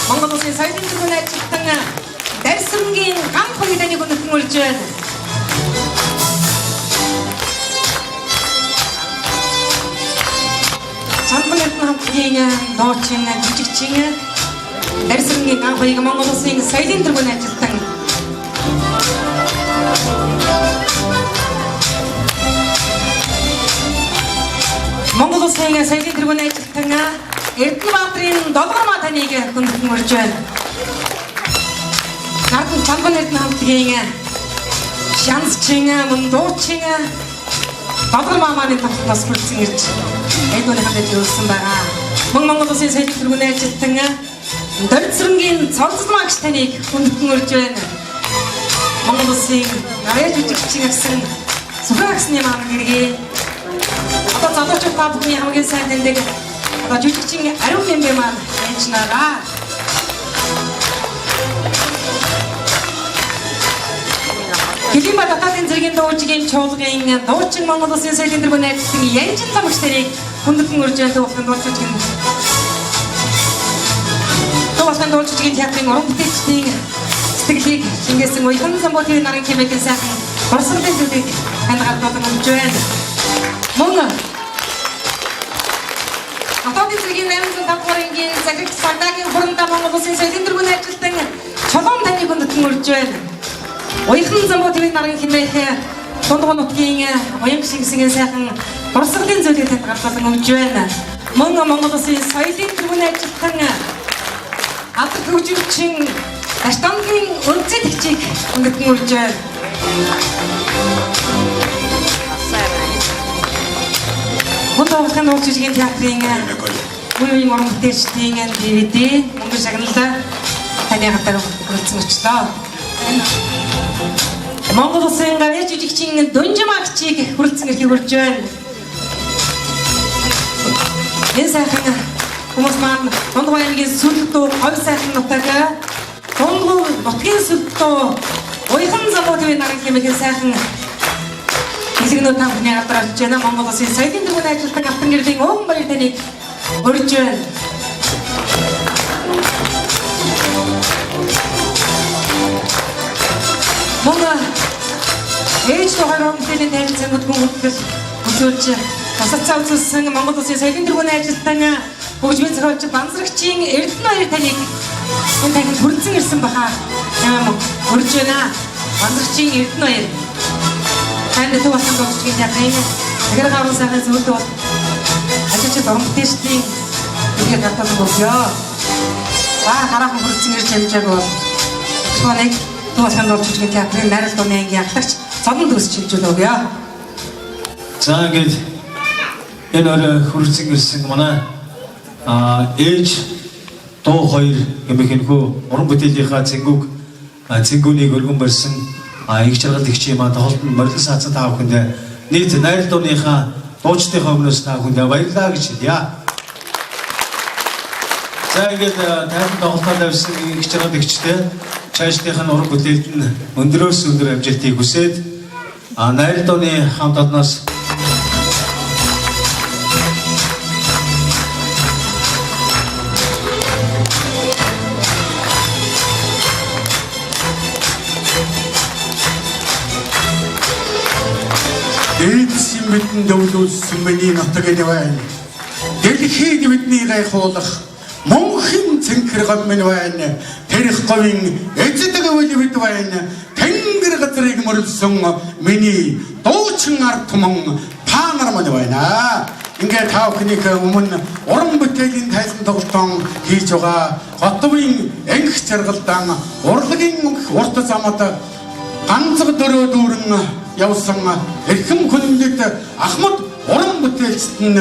Монгол Улсын сайдын тэргүүний ажилтан Дэрсэнгийн ганц хоёрын өндөтгөн үрж байна. Чанманы хамтлагийн дуучин жүжигчин Дэрсэнгийн ганц хоёрын Монгол Улсын сайдын тэргүүний ажилтан Монгол Улсын сайдын тэргүүний ажилтан Эрдэнэбаатарын Долгормаа таныг хүндхэн урьж байна. Наадмын Чанманы хамтлагийн шансчин мөн дуучин Долгормаа маань тавтнаас хүрсэн ирж эдгээр хамтад ирсэн байгаа. Мөн Монгол Улсын сайдын тэргүүний ажилтан Дөрцрөнгийн цонцлмаагч таныг хүндхэн урьж байна. Монгол Улсын нарийн жүжигчин гэсэн Сүхбаасны маань гэргээ одоо залуучууд та бүхний хамгийн сайн таньдаг одоо жүжигчин Ариун Бэмбэ маань энчнараа. Хилимба тататын зэргийн дуучгийн чуулгын дуучин Монгол Улсын сайдын тэргүүний ажилтан Янжин ламгч нарыг хүндэтгэн урьж байгаа төвхөн дуулчгийн театрын уран бүтээлчдийн сэтгэлийг шингээсэн уяхан самбуу TV нарын хэмээх сайхан урсгалын зүйлийг таньгаад болон өгч байна. Мөн Атомын зэргийн 805 дугаарынгийн загвар сардагийн хурандаа Монгол Улсын соёлын тэргүүний ажилтан Чулуун таны хүндэтгэн урьж байна. Уяхан самбуу TV нарын хэмээх дундгой нутгийн уян шингэсэн сайхан урсгалын зүйлийг таньгаад болон өгч байна. Мөн Монгол Улсын соёлын тэргүүний ажилтан Алдар хөгжимчин Аштамгийн өнцөд хичээг хүндэтгэн урьж байна. Хотоохын дуулчгийн театрын үеийн уран бүтээлчдийн DVD мөнгө шагналаа таны хатар хүрэлцэн өчлөө. Монгол Улсын гавьяа жижигчин Дунжимагчийг хүрэлцэн ирэхийг урьж байна. Энэ сайхан хүмүүс маань дундгой аймгийн сүлдөө хов сайхан нутага дундгой нутгийн сүлдөө уяхан самбуу TV нарын хэмээх сайхан хэлгэнүүд тамхны гадралж байна. Монгол Улсын соёлын тэргүүний ажилтан алтан гэрлийн өвгөн баяр таныг урьж байна. Мөн ээж тухайн хүмүүсийн танилцсан бүтгэн хөтлөл үзүүлж тасалцаа үзүүлсэн Монгол Улсын соёлын тэргүүний ажилтан хөгжмийн зохиолч Банзрагчийн Эрдэнэ баяр таныг энэ танхимд хүрэлцэн ирсэн баха. Урьж байна. Банзрагчийн Эрдэнэ баяр. Танд төвхөн дуулчгийн театрын гэр гаруун сайхан зөвлөлт бол ажилчид уран бүтээлчдийн үгээр гартал өгөө. Хараахан хүрэлцэн ирж хэмжээг бол төвхөн дуулчгийн театрын найрал дууны ангийн яглагч цодон төс чилжүүл өгөө. За ингээд энэ орой хүрэлцэн ирсэн манай ээж дуу хоёр гэмэхэнхүү уран бүтээлийнхаа цэнгүүнийг өргөн барьсан их жаргал игчийн маань тоглолтод морилон саацсан та бүхэндээ нийт найрал дууныхаа дуучдынхаа өмнөөс та бүхэндээ баярлалаа гэж хэлье. За ингээд тайван тоглолтод авсан их жаргал игчтэй цаашдынхаа уран бүтээлд нь өндрөөс өндөр амжилтыг хүсээд найрал дууны хамт олноос Дээдсийн мэдэн дөвлүүлсэн миний нутаг энэ байна. Дэлхийг бидний гайхуулах монхин цэнхэр гом минь байна. Тэрх говийн эзэдэг үйл бид байна. Тэнгэр газрыг мөрөлсөн миний дуучин ард түмэн панар минь байна. Ингээд та бүхнийг өмнө уран бүтээлийн тайлан тоглолтон хийж байгаа Хотовын анги жаргалдан урлагийн урт замд ганцг дөрөө дүүрэн явсан эрхэм хүндэт Ахмад уран бүтээлчд нь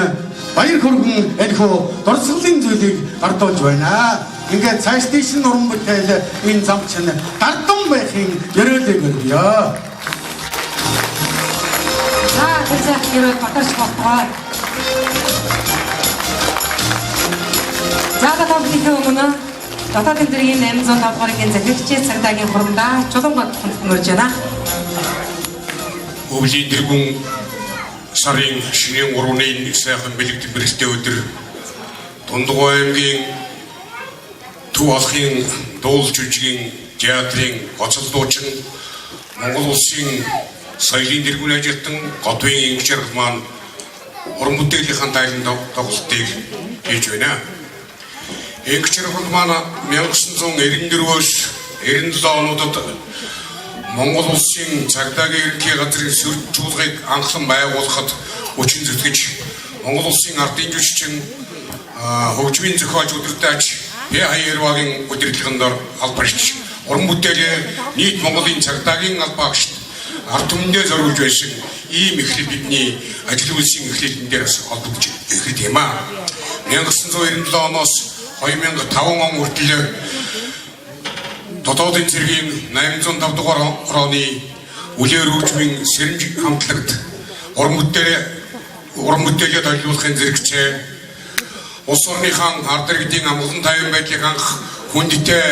баяр хүргэн энэхүү дурсгалын зүйлийг ардуулж байна. Ингээд цааш тийш нь уран бүтээл энэ замч нь дардан байхын ёроолыг өргөё. За хэзээ хэрэг батарч болтгоо. За татамтны өмнө Тататын тэргийн 805 дугаарынгийн захирагчийн цагдаагийн хурандаа Чулуун хүндэтгэн урьж байна. Өвлийн тэргүүн сарын шинийн 3-ны сайхан бэлэгдэн бэрхтээ өдөр Дундгой аймгийн Төв алхын дуулж үжигийн театрын гоцол дуучин Монгол Улсын соёлын тэргүүний ажилтан Готвын анги жаргал маань уран бүтээлийнхаа тайлан тоглолтыг хийж байна. Анги жаргал маань 1994-өөс 97 онуудад Монгол Улсын цагдаагийн ерөнхий газрын сүрчүүлгийг анхлан байгуулахад хүчин зүтгэж Монгол Улсын ардын жүжигчин хөгжмийн зохиолч удирдаач Баярвагийн удирдлаганд албарч уран бүтээлээ нийт Монголын цагдаагийн албаагчид ард түмэндээ зориулж байсан ийм эхлэл бидний ажил үйлсийн эхлэлтэн дээрээс холбогдож ирэх юм аа. 1997 оноос 2005 он хүртэл Дотоодын цэргийн 805 дугаар орооны үлээр хөгжмийн сэрэмж хамтлагт уран бүтээлээ долиулахын зэрэгцээ улс орныхаа ард иргэдийн амгалан тайван байдлыг анх хүндтэй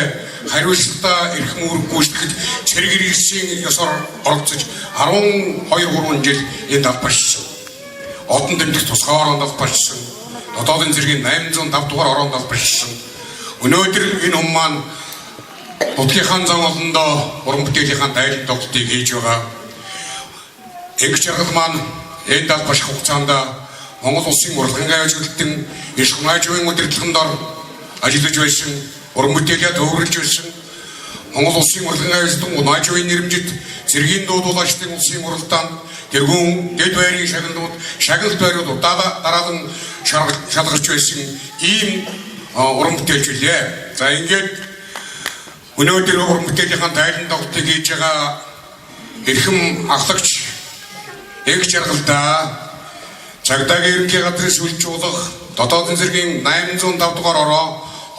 хариуцлагатай эрхэм үүрэг гүйцэтгэхэд цэрэг иргэсийн ёсоор оролцож 12-3 жил энд албарчсан. одон тэмдэг тусгай ороонд болчихсон. Дотоодын зэргийн 805 дугаар ороонд болчихсон. Өнөөдөр энэ хүн маань Нутгийн зам олондоо уран бүтээлийнхаа дайрал тоглолтыг хийж байгаа. Эгч жаргал маань энэ далбаш хугацаанд Монгол улсын урлагийн аюулгүй иш хамгаалжийн удирдлагын дор ажиллаж байсан, уран бүтээлээ төвөрлөж байсан. Монгол улсын урлагийн аюулгүй наажуугийн нэрмжит зэргийн дуудуулагчдын улсын уралдаанд тэргүүн дэд байрын шагналт байрууд дараалан шалгарч байсан ийм уран бүтээлчлээ. За ингээд өнөөдөр уран бүтээлийнхаа дайрал тоглолтыг хийж байгаа эрхэм ахлагч эгч жаргалдаа цагдаагийн ерөнхий газрын сүлжүүлэх дотоодын зэргийн 805 дугаар ороо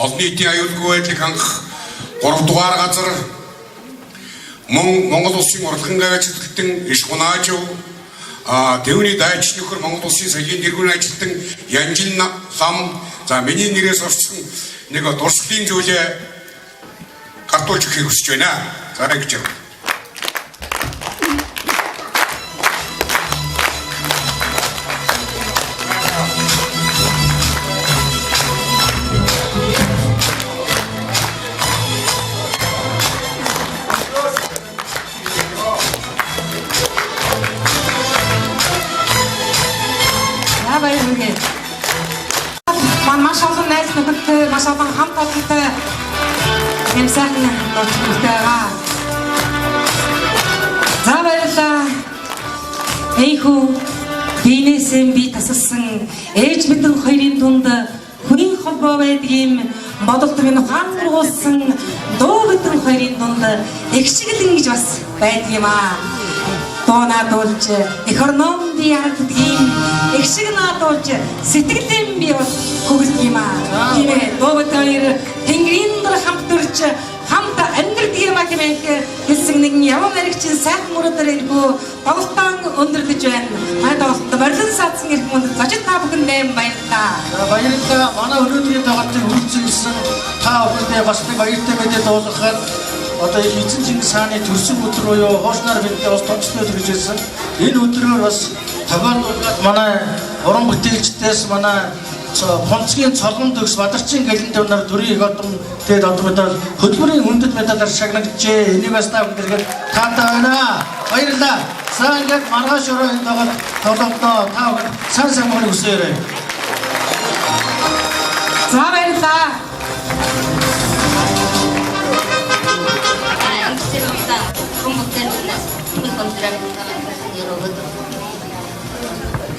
олон нийтийн аюулгүй байдлыг хангах 3 дугаар газар Монгол улсын урлагийн аюулгүй иш хунаажуу Тэвний дайч нөхөр Монгол улсын соёлын тэргүүн ажилтан Янжин лам за миний нэрээс орсон нэг дурсгалын зүйлээ гартуулж өгөхийг хүсэж байна. За гэж байна. Маш олон найз нөхөдтэй, маш олон хамт олонтой юм сайхан болчихлоо. За баярлалаа. Эйхүү бинээсээ би тасалсан ээж бидэн хоёрын дунд хүний холбоо байдгийм бодолд минь ухаанруулсан дуу бидэн хоёрын дунд эгшиглэн гэж бас байдгийм аа. Доонадуулж эх орном би харддгийн эгшиг наадуулж сэтгэлэн би бас хөгөлдөг юм аа. Тийм дуу бид хоёр тэнгэрийн дор хамт төрж хамт амьдрдаг юм аа гэмээх хэлсэн нэгэн яван наригчин сайхан мөрөдөр иргүү тоглолтон өндөрдөж байна. Манай тоглолтод морилон саадсан ирэх мөнд зочид та бүхэндээ баярлалаа. Баярлалаа. Манай өнөөдрийн тоглолтыг хүргэсэн та бүхэндээ бас нэг баяртай мэдээ дуулгахад одоо эзэн Чингис хааны төрсөн өдөр буюу хоошноор бидээ бас томцтой өдөр гэж хэлсэн. Энэ өдрөөр бас тохиолдуулаад манай уран бүтээлчдээс манай Понцгийн цолгон төгс Бадарчин гэлэн дэвнэр төрийн их одон тэгээд одоо мэдээ хөдөлмөрийн хүндэт медалаар шагнагджээ. Энийг бас та бүхэнд таалаа байна. Баярлалаа. За ингээд маргааш өрөө энэ тоглолтоо та бүхэн сайн мөн үсээрэй. За баярлалаа. Ang sirota, kung magdala na, kung magdala na.